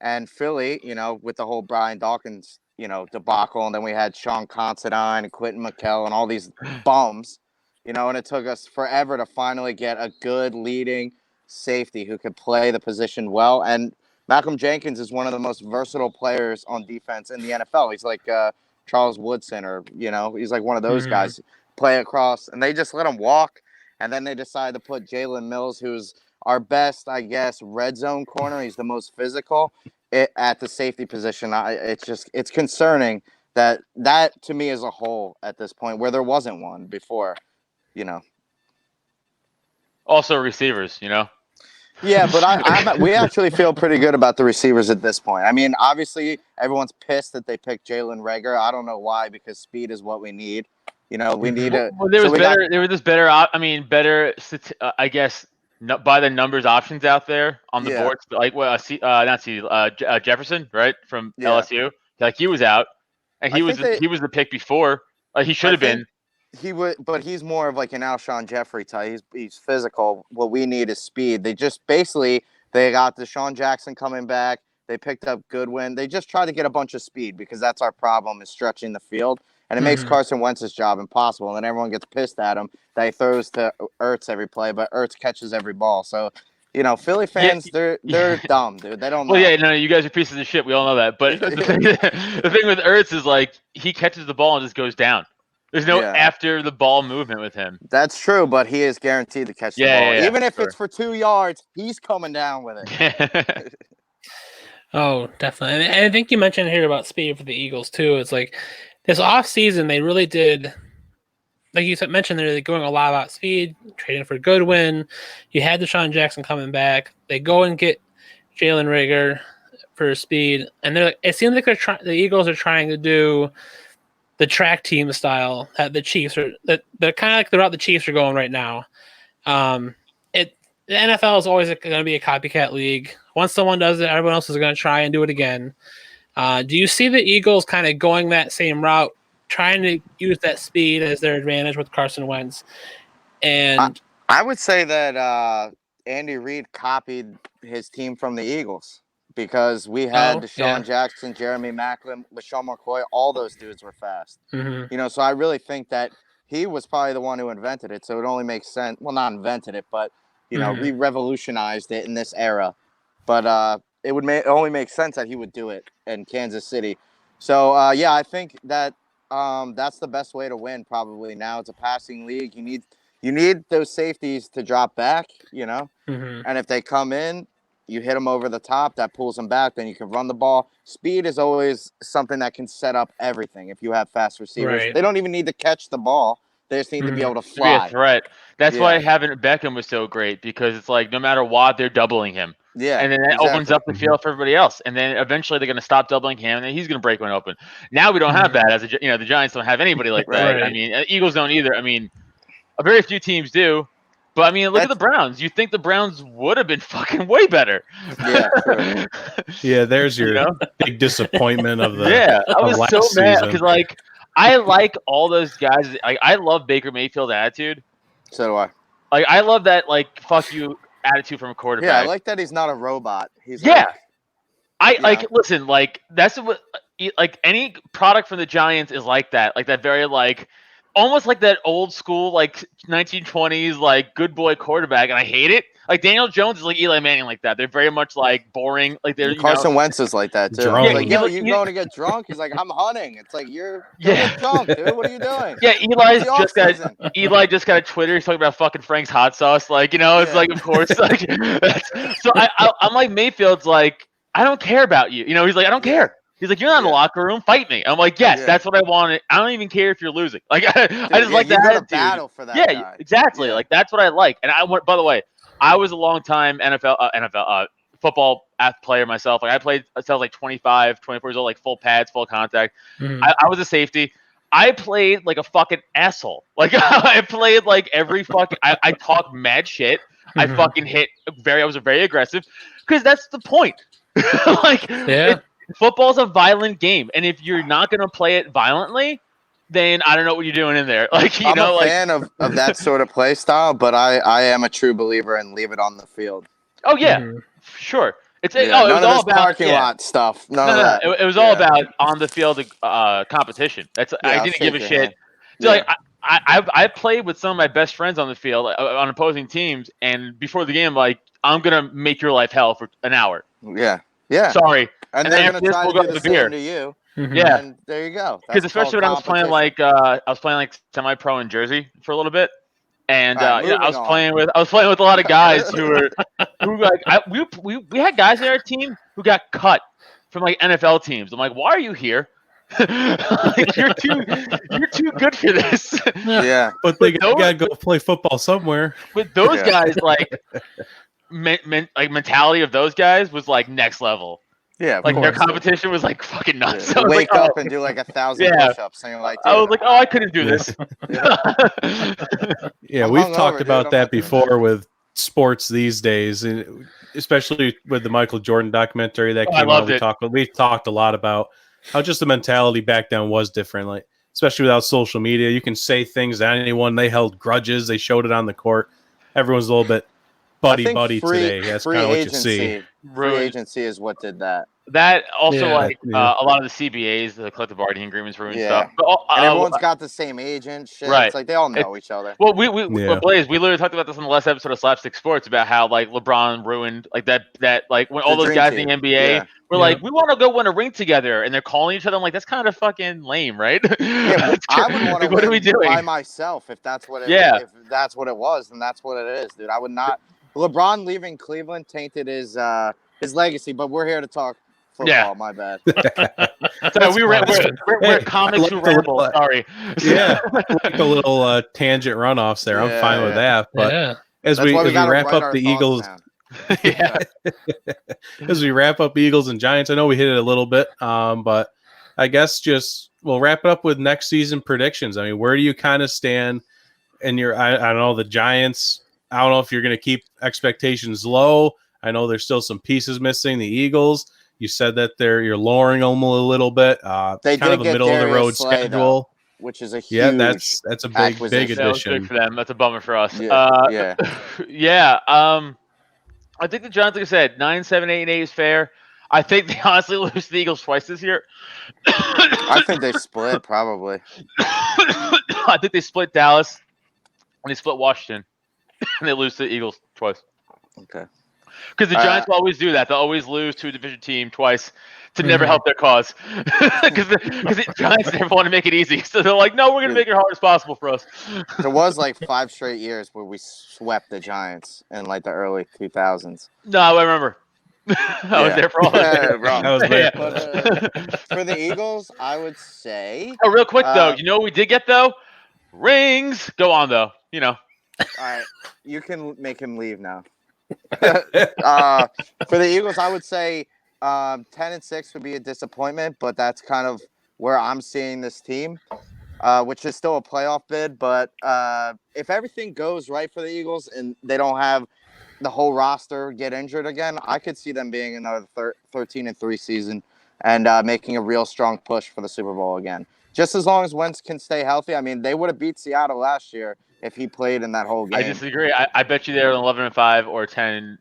And Philly, with the whole Brian Dawkins, debacle, and then we had Sean Considine and Quentin McKell and all these bums. And it took us forever to finally get a good leading safety who could play the position well. And Malcolm Jenkins is one of the most versatile players on defense in the NFL. He's like Charles Woodson, or he's like one of those guys. Play across, and they just let him walk. And then they decided to put Jalen Mills, who's our best, I guess, red zone corner. He's the most physical. at the safety position, it's concerning that to me is a hole at this point where there wasn't one before, you know. Also receivers, you know. Yeah, but we actually feel pretty good about the receivers at this point. I mean, obviously, everyone's pissed that they picked Jalen Reagor. I don't know why, because speed is what we need. You know, we need a. Well, there was this better. I mean, better. I guess by the numbers options out there on the board, like Jefferson, right, from LSU. Like he was out, and he was the pick before. He should have been. He would, but he's more of like an Alshon Jeffrey type. He's physical. What we need is speed. They just basically they got Deshaun Jackson coming back. They picked up Goodwin. They just try to get a bunch of speed because that's our problem is stretching the field, and it makes Carson Wentz's job impossible. And then everyone gets pissed at him that he throws to Ertz every play, but Ertz catches every ball. So, you know, Philly fans, they're dumb, dude. They don't know. Well, yeah, no, you guys are pieces of shit. We all know that. But the thing with Ertz is like he catches the ball and just goes down. There's no after the ball movement with him. That's true, but he is guaranteed to catch the ball. Even if it's for 2 yards, he's coming down with it. Oh, definitely. And I think you mentioned here about speed for the Eagles, too. It's like this offseason, they really did, like you mentioned, they're going a lot about speed, trading for Goodwin. You had Deshaun Jackson coming back. They go and get Jalen Reagor for speed. And it seems like the Eagles are trying to do the track team style that the Chiefs are, that they're kind of like the route the Chiefs are going right now. The NFL is always going to be a copycat league. Once someone does it, everyone else is going to try and do it again. Do you see the Eagles kind of going that same route, trying to use that speed as their advantage with Carson Wentz? And I would say that Andy Reid copied his team from the Eagles. Because we had Deshaun Jackson, Jeremy Maclin, LaShawn McCoy, all those dudes were fast. You know, so I really think that he was probably the one who invented it. So it only makes sense. Well, not invented it, but, you know, he revolutionized it in this era. But it would only make sense that he would do it in Kansas City. So, I think that that's the best way to win probably now. It's a passing league. You need those safeties to drop back, you know. And if they come in, you hit them over the top, that pulls them back, then you can run the ball. Speed is always something that can set up everything if you have fast receivers. Right. They don't even need to catch the ball. They just need to be able to fly. Be a threat. That's why having Beckham was so great, because it's like no matter what, they're doubling him. Yeah. And then that opens up the field for everybody else. And then eventually they're going to stop doubling him, and then he's going to break one open. Now we don't have that. The Giants don't have anybody like that. Right. I mean, Eagles don't either. I mean, very few teams do. But, I mean, look at the Browns. You think the Browns would have been fucking way better. Yeah, true. Yeah, there's your big disappointment of the I was so mad because, like, I like all those guys. I love Baker Mayfield's attitude. So do I. Like, I love that, like, fuck you attitude from a quarterback. Yeah, I like that he's not a robot. He's listen, like, that's what, like, any product from the Giants is like that very, like, almost like that old school, like 1920s, like good boy quarterback, and I hate it. Like Daniel Jones is like Eli Manning, like that. They're very much like boring. Like they're Carson Wentz is like that too. Yeah, like, yo, you going to get drunk? He's like, I'm hunting. It's like you're get drunk, dude. What are you doing? Yeah, Eli just got a Twitter. He's talking about fucking Frank's hot sauce. Like, you know, it's like, of course, like. So I'm like, Mayfield's like, I don't care about you. You know, he's like, I don't care. He's like, you're not in the locker room. Fight me. I'm like, yes, that's what I wanted. I don't even care if you're losing. Like, I just like that attitude. Battle for that. Yeah, guy. exactly. Yeah. Like that's what I like. And I went. By the way, I was a long time NFL football player myself. Like I played until I was like 25, 24 years old, like full pads, full contact. I was a safety. I played like a fucking asshole. Like I played like every fucking. I talked mad shit. I fucking hit I was very aggressive because that's the point. Football's a violent game, and if you're not going to play it violently, then I don't know what you're doing in there. Like I'm a fan of that sort of play style, but I am a true believer in leave it on the field. Oh yeah, sure. It was all about parking lot stuff. None of that. It was all about on the field competition. I didn't give a shit. So, like I played with some of my best friends on the field on opposing teams, and before the game, like I'm gonna make your life hell for an hour. Yeah. Yeah. Sorry. And they're going to try to do the same to you. Yeah. And there you go. Because especially when I was playing like semi-pro in Jersey for a little bit. And All right, yeah, I moving was playing with a lot of guys who we had guys in our team who got cut from like NFL teams. I'm like, why are you here? Like, you're too good for this. Yeah. But they those- gotta go play football somewhere. But those Yeah. guys, like, mentality of those guys was like next level. Yeah, of Like their course. competition was like fucking Yeah. nuts. You I was wake like, up and do like 1,000 Yeah. push-ups, and you're like, I was dude, like, oh, I couldn't do Yeah. this. Yeah, I'm we've hungover, talked dude. about I'm that not doing before with sports these days, and especially with the Michael Jordan documentary that Oh, I came out. loved it. We talked a lot about how just the mentality back then was different. Like, especially without social media, you can say things to anyone. They held grudges. They showed it on the court. Everyone's a little bit I think buddy today. That's free kind of what you see. free Ruined. agency is what did that. That also, Yeah. like, Yeah. a lot of the CBAs, the collective bargaining agreements, ruined Yeah. stuff. But, And everyone's got the same agent. Shit. Right. It's like they all know each other. well, Yeah. Blaze, we literally talked about this in the last episode of Slapstick Sports about how like LeBron ruined like that like when all The those dream guys team. in the NBA Yeah. were Yeah. like, we want to go win a ring together, and they're calling each other. I'm like, that's kind of fucking lame, right? Yeah, but I would want to Like, what are we doing? by myself if that's what it Yeah. if that's what it was, then that's what it is, dude. I would not. LeBron leaving Cleveland tainted his legacy, but we're here to talk football. Yeah. My bad. So we're Hey, comics I who like the ramble. little- Sorry. Yeah, like a little tangent runoffs there. I'm fine with that. But Yeah. as That's we why we gotta wrap write up our the thoughts Eagles, down. Yeah. as we wrap up Eagles and Giants, I know we hit it a little bit, but I guess just we'll wrap it up with next season predictions. I mean, where do you kind of stand in your? I don't know, the Giants. I don't know if you're going to keep expectations low. I know there's still some pieces missing. The Eagles, you said that you're lowering them a little bit. They kind did of a get middle of the Darius road Slay, schedule. which is a huge. Yeah, that's a big acquisition. That was good addition. for them. That's a bummer for us. Yeah. Yeah. I think the Giants, like I said, 9, 7, 8, and 8 is fair. I think they honestly lose to the Eagles twice this year. I think they split probably. I think they split Dallas and they split Washington, and they lose to the Eagles twice. Okay. Because the Giants will always do that. They'll always lose to a division team twice to never Mhm. help their cause. Because the Giants never want to make it easy. So they're like, no, we're going to make it hard as possible for us. There was like 5 straight years where we swept the Giants in like the early 2000s. No, I remember. I was there for all of Yeah, it. bro. I was there. But for the Eagles, I would say. Oh, real quick, though. Uh, You know what we did get, though? Rings. Go on, though. You know. All right, you can make him leave now. For the Eagles, I would say 10-6 would be a disappointment, but that's kind of where I'm seeing this team, which is still a playoff bid. But if everything goes right for the Eagles and they don't have the whole roster get injured again, I could see them being another 13-3 season and making a real strong push for the Super Bowl again. Just as long as Wentz can stay healthy. I mean, they would have beat Seattle last year if he played in that whole game. I disagree. I bet you they're an 11-5 or 10-16.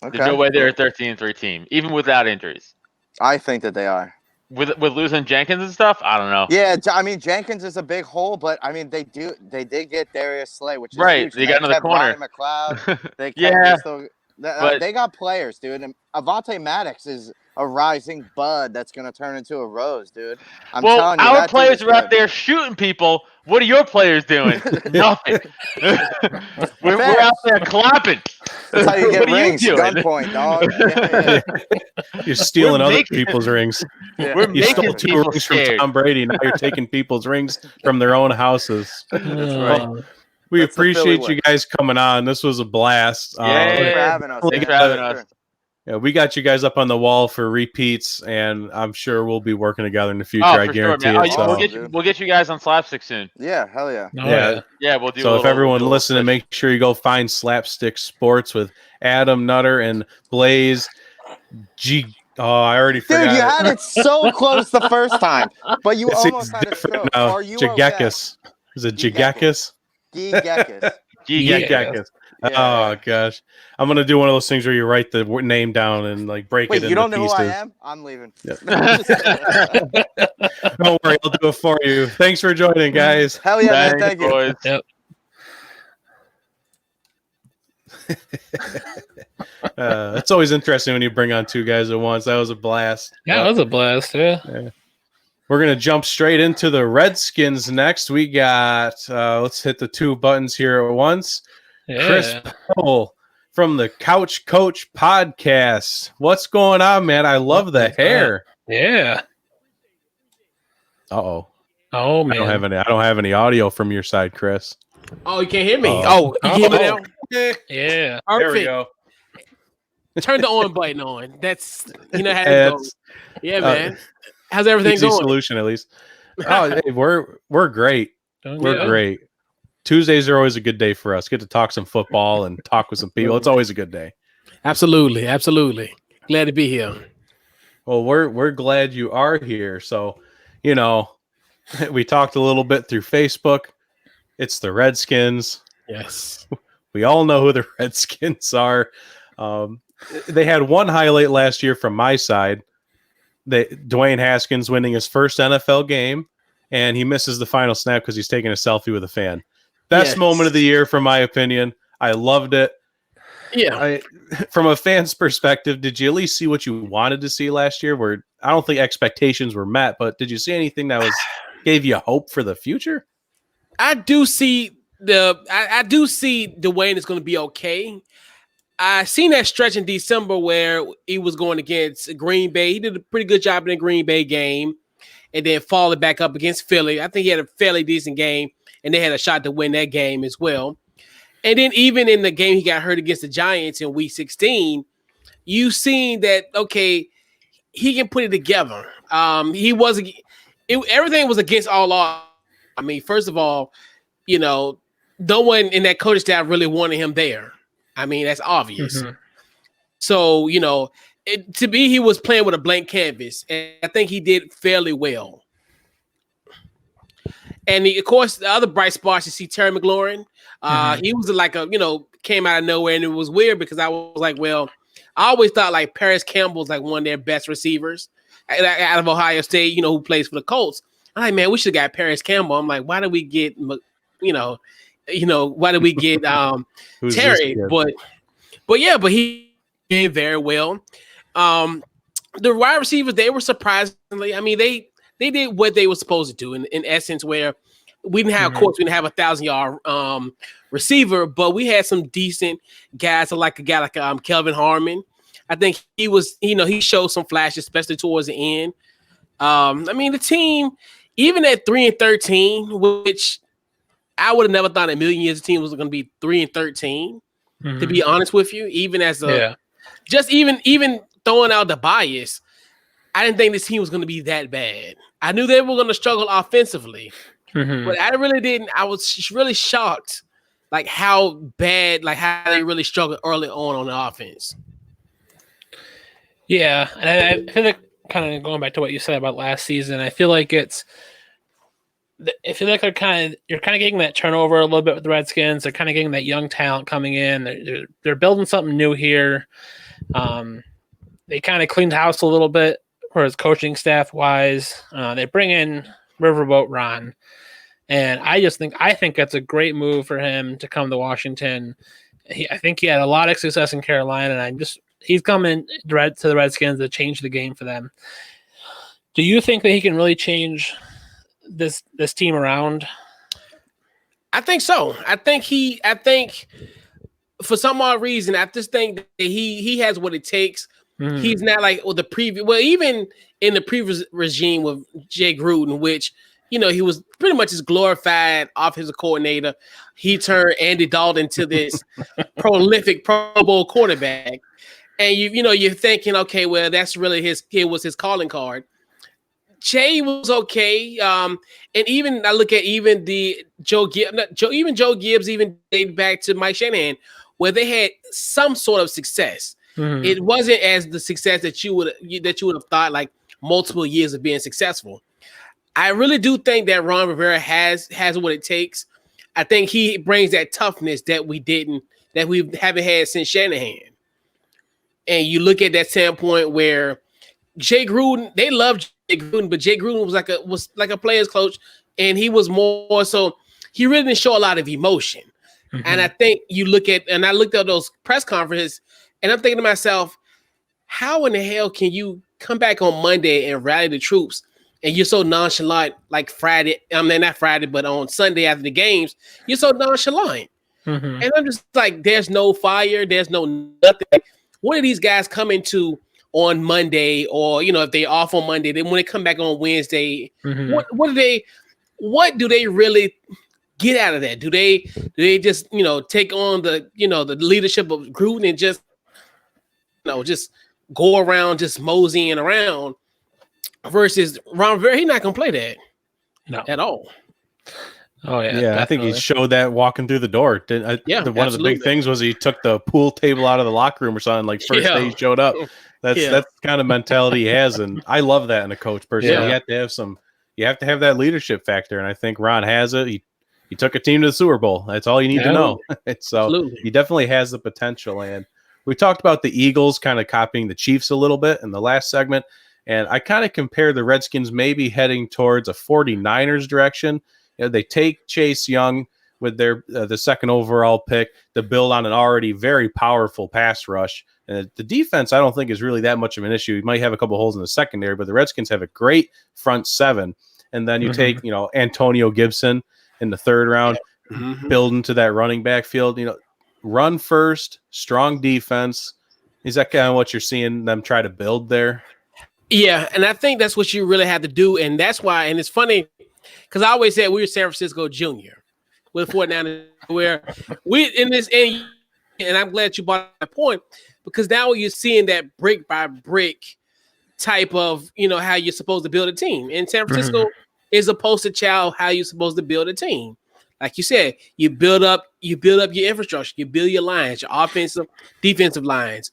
Okay. There's no way they're a 13-3 team, even without injuries. I think that they are. With losing Jenkins and stuff, I don't know. Yeah, I mean Jenkins is a big hole, but I mean they did get Darius Slay, which is Right, huge. they got another kept corner. Ryan McLeod. They kept, Yeah, they they got players, dude. And Avonte Maddox is a rising bud that's gonna turn into a rose, dude. I'm well, telling you, our that dude players is are out good. there shooting people. What are your players doing? Nothing. we're out there clapping. That's how you get What are you rings, doing? gunpoint, dog. Yeah. You're stealing We're other making- people's rings. We're You stole making 2 people rings scared. from Tom Brady. Now you're taking people's rings from their own houses. That's right. We That's the Philly appreciate way. you guys coming on. This was a blast. Yeah. Thanks for having us. Thanks man. for having us. Yeah, we got you guys up on the wall for repeats, and I'm sure we'll be working together in the future. Oh, I for sure, guarantee man. it. So, We'll get you guys on Slapstick soon. Yeah, hell yeah. Oh, Yeah. Yeah, we'll do. so a if little, everyone we'll do a listening, little make sure you go find Slapstick Sports with Adam Nutter and Blaze. I already Dude, forgot. you it. had it so close the first time, but you It's almost had a different stroke. now. Are you okay? Jagekis. Is it Jagekis? Gekis. Yeah. Jagekis. Yeah. Oh gosh, I'm gonna do one of those things where you write the name down and like break Wait, it you into don't know pieces. who I am? I'm leaving. Don't worry, I'll do it for you. Thanks for joining, guys. Hell yeah, man. Thanks, Thank you. boys. Yep. It's always interesting when you bring on 2 guys at once. That was a blast. Yeah, it was a blast. Yeah. We're going to jump straight into the Redskins next. We got, let's hit the two buttons here at once. Yeah. Chris Powell from the Couch Coach podcast. What's going on, man? I love the hair. Yeah. Uh-oh. Oh, man. I don't have any audio from your side, Chris. Oh, you can't hear me. Uh-oh. You can hear me now? Yeah. There we Perfect. go. Turn the on button on. That's how it goes. Yeah, man. How's everything Easy going? solution, at least. Oh, hey, we're great. We're Yeah. great. Tuesdays are always a good day for us. Get to talk some football and talk with some people. It's always a good day. Absolutely. Glad to be here. Well, we're glad you are here. So, we talked a little bit through Facebook. It's the Redskins. Yes. We all know who the Redskins are. They had one highlight last year from my side. Dwayne Haskins winning his first NFL game, and he misses the final snap because he's taking a selfie with a fan. Best moment of the year, from my opinion. I loved it. Yeah. From a fan's perspective, did you at least see what you wanted to see last year? Where I don't think expectations were met, but did you see anything that gave you hope for the future? I do see Dwayne is going to be okay. I seen that stretch in December where he was going against Green Bay. He did a pretty good job in the Green Bay game and then followed back up against Philly. I think he had a fairly decent game, and they had a shot to win that game as well. And then even in the game he got hurt against the Giants in Week 16, you seen that, okay, he can put it together. Everything was against all odds. I mean, first of all, no one in that coaching staff really wanted him there. I mean, that's obvious. Mm-hmm. So, to me, he was playing with a blank canvas, and I think he did fairly well. And of course, the other bright spots, you see Terry McLaurin. He was came out of nowhere, and it was weird because I was like, well, I always thought like Paris Campbell was like one of their best receivers out of Ohio State, who plays for the Colts. I'm like, man, we should have got Paris Campbell. I'm like, why did we get, why did we get Terry? But he did very well. The wide receivers, they were surprisingly, I mean, they did what they were supposed to do in essence, where we didn't have, of course, we didn't have a 1,000-yard receiver, but we had some decent guys, like a guy like Kelvin Harmon. I think he was, he showed some flashes, especially towards the end. I mean, the team, even at 3-13, which I would have never thought in a million years the team was going to be 3-13. To be honest with you, even as just even throwing out the bias, I didn't think this team was going to be that bad. I knew they were going to struggle offensively, but I really didn't. I was really shocked, like how bad, like how they really struggled early on the offense. Yeah, and I feel like, kind of going back to what you said about last season, I feel like you're kind of getting that turnover a little bit with the Redskins. They're kind of getting that young talent coming in. They're building something new here. They kind of cleaned the house a little bit, whereas coaching staff wise, they bring in Riverboat Ron, and I think that's a great move for him to come to Washington. I think he had a lot of success in Carolina, and he's coming to the Redskins to change the game for them. Do you think that he can really change this team around? I think so. I think for some odd reason, I just think that he has what it takes. He's not like even in the previous regime with Jay Gruden, which he was pretty much just glorified offensive coordinator. He turned Andy Dalton into this prolific Pro Bowl quarterback, and you're thinking, okay, well, that's really his calling card. Jay was okay, and even I look at Joe Gibbs, even dated back to Mike Shanahan, where they had some sort of success. It wasn't as the success that you would have thought, like multiple years of being successful. I really do think that Ron Rivera has what it takes. I think he brings that toughness that we haven't had since Shanahan. And you look at that standpoint where Jay Gruden, they loved Jay Gruden, but Jay Gruden was like a player's coach, and he was more so he really didn't show a lot of emotion. And I think I looked at those press conferences, and I'm thinking to myself, how in the hell can you come back on Monday and rally the troops and you're so nonchalant, like Friday. I mean, not Friday, but on Sunday after the games, you're so nonchalant. Mm-hmm. And I'm just like, there's no fire, there's no nothing. What are these guys coming to on Monday, or if they're off on Monday, then when they come back on Wednesday, Mm-hmm. what do they really get out of that? Do they just take on the the leadership of Gruden and just just go around just moseying around? Versus Ron Rivera, he's not gonna play that at all. Oh yeah, yeah. I think he showed that walking through the door. One of the big things was he took the pool table out of the locker room or something. Like first day he showed up. That's the kind of mentality he has, and I love that in a coach personally. Yeah. You have to have that leadership factor, and I think Ron has it. He took a team to the Super Bowl. That's all you need to know. So he definitely has the potential. And we talked about the Eagles kind of copying the Chiefs a little bit in the last segment. And I kind of compare the Redskins maybe heading towards a 49ers direction. They take Chase Young with their the second overall pick to build on an already very powerful pass rush. And the defense, I don't think, is really that much of an issue. You might have a couple holes in the secondary, but the Redskins have a great front seven. And then you take, Antonio Gibson in the third round, build into that running back field. Run first, strong defense. Is that kind of what you're seeing them try to build there? Yeah, and I think that's what you really have to do, and that's why. And it's funny because I always said we were San Francisco Junior with 49ers, where we in this, and I'm glad you brought that point because now you're seeing that brick by brick type of how you're supposed to build a team. And San Francisco is a poster child how you're supposed to build a team. Like you said, you build up your infrastructure, you build your lines, your offensive, defensive lines.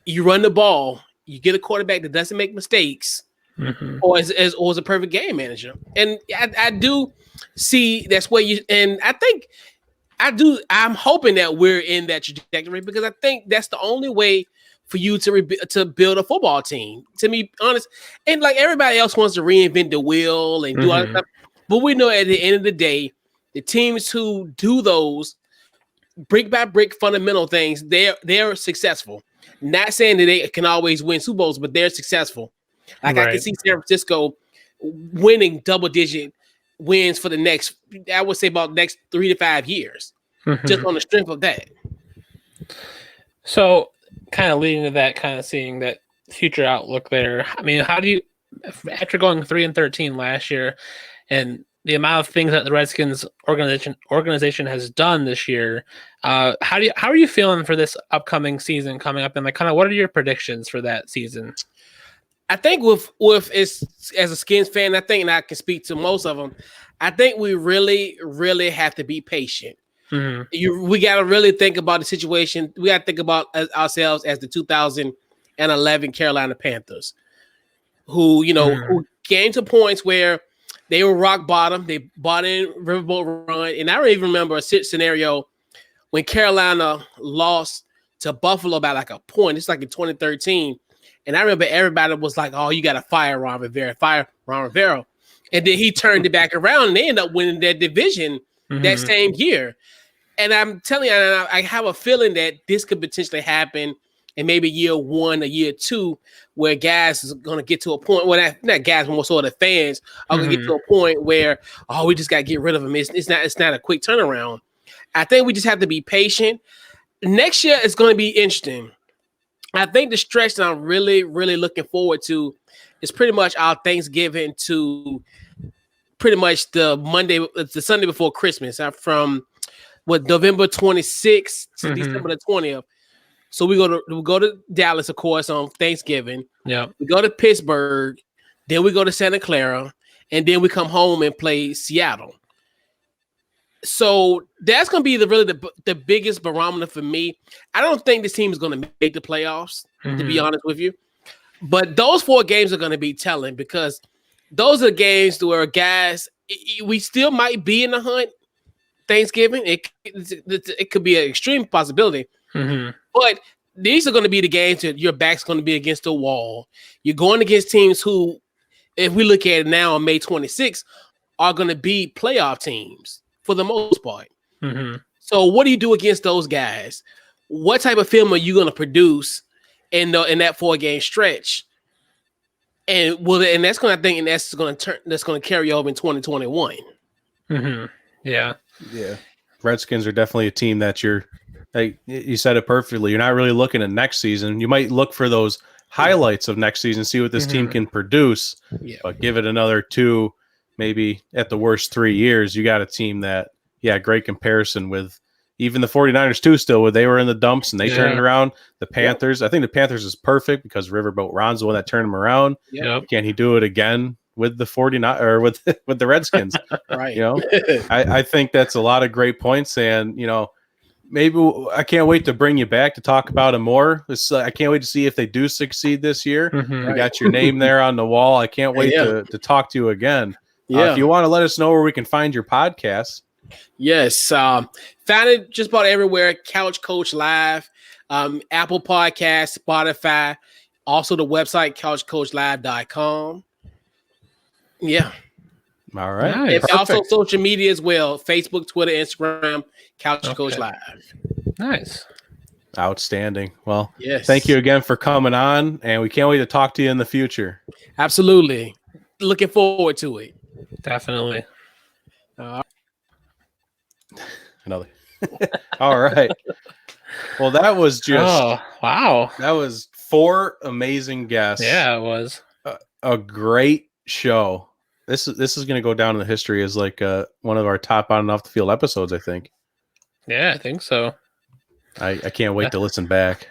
You run the ball. You get a quarterback that doesn't make mistakes, or is a perfect game manager. And I do see that's where you. And I think I'm hoping that we're in that trajectory because I think that's the only way for you to build a football team. To be honest, and like everybody else wants to reinvent the wheel and do all that stuff, but we know at the end of the day, the teams who do those brick by brick fundamental things, they're successful. Not saying that they can always win Super Bowls, but they're successful. Like I can see San Francisco winning double-digit wins for the next, I would say about next 3 to 5 years, just on the strength of that. So, kind of leading to that, kind of seeing that future outlook there. I mean, how do you, after going 3-13 last year, and the amount of things that the Redskins organization has done this year, how are you feeling for this upcoming season coming up, and like kind of what are your predictions for that season? I think with as a Skins fan, I think, and I can speak to most of them, I think we really, really have to be patient. We got to really think about the situation. We got to think about ourselves as the 2011 Carolina Panthers, who who came to points where they were rock bottom. They bought in Riverboat Run. And I don't even remember a scenario when Carolina lost to Buffalo by like a point. It's like in 2013. And I remember everybody was like, oh, you got to fire Ron Rivera. And then he turned it back around and they ended up winning that division that same year. And I'm telling you, I have a feeling that this could potentially happen in maybe year 1 or year 2, where guys is going to get to a point where not guys, more so the fans are going to get to a point where, oh, we just got to get rid of him. It's not a quick turnaround. I think we just have to be patient. Next year is going to be interesting. I think the stretch that I'm really, really looking forward to is pretty much our Thanksgiving to pretty much the Sunday before Christmas. From November 26th to December the 20th. So we go to Dallas, of course, on Thanksgiving. Yeah. We go to Pittsburgh, then we go to Santa Clara, and then we come home and play Seattle. So that's going to be the biggest barometer for me. I don't think this team is going to make the playoffs, to be honest with you. But those 4 games are going to be telling because those are games where guys, we still might be in the hunt Thanksgiving. It could be an extreme possibility. But these are going to be the games that your back's going to be against the wall. You're going against teams who, if we look at it now on May 26th, are going to be playoff teams for the most part. So what do you do against those guys? What type of film are you going to produce in that 4-game stretch? and that's going to, I think, and that's going to carry over in 2021. Mm-hmm. Yeah. Yeah. Redskins are definitely a team that like you said it perfectly. You're not really looking at next season. You might look for those highlights of next season, see what this team can produce, Yeah. but give it another 2, maybe at the worst 3 years. You got a team that, great comparison with even the 49ers too, still where they were in the dumps and they turned it around. The Panthers, I think the Panthers is perfect because Riverboat Ron's the one that turned them around. Yep. Can he do it again with the 49 or with the Redskins? Right. You know, I think that's a lot of great points, and maybe I can't wait to bring you back to talk about them more. I can't wait to see if they do succeed this year. Mm-hmm. We got your name there on the wall. I can't wait to talk to you again. If you want to let us know where we can find your podcast. Yes. Found it just about everywhere. Couch Coach Live, Apple Podcasts, Spotify, also the website couchcoachlive.com. Yeah. All right. Nice. And also social media as well. Facebook, Twitter, Instagram, Couch Coach Live. Nice. Outstanding. Well, yes. Thank you again for coming on, and we can't wait to talk to you in the future. Absolutely. Looking forward to it. Definitely. Another. All right. Well, that was just wow. That was 4 amazing guests. Yeah, it was a great show. This is going to go down in the history as like one of our top on and off the field episodes, I think. Yeah, I think so. I can't wait to listen back.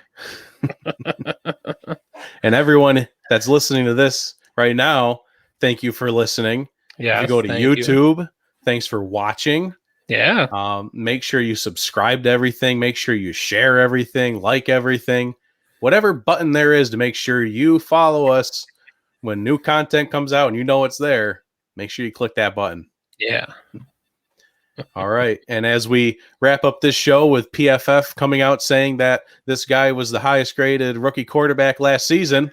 And everyone that's listening to this right now, thank you for listening. Yeah. If you go to YouTube, thanks for watching. Yeah. Make sure you subscribe to everything. Make sure you share everything, like everything. Whatever button there is to make sure you follow us when new content comes out and you know it's there, make sure you click that button. Yeah. All right. And as we wrap up this show with PFF coming out saying that this guy was the highest graded rookie quarterback last season.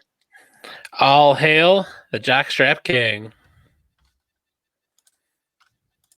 All hail the Jockstrap King.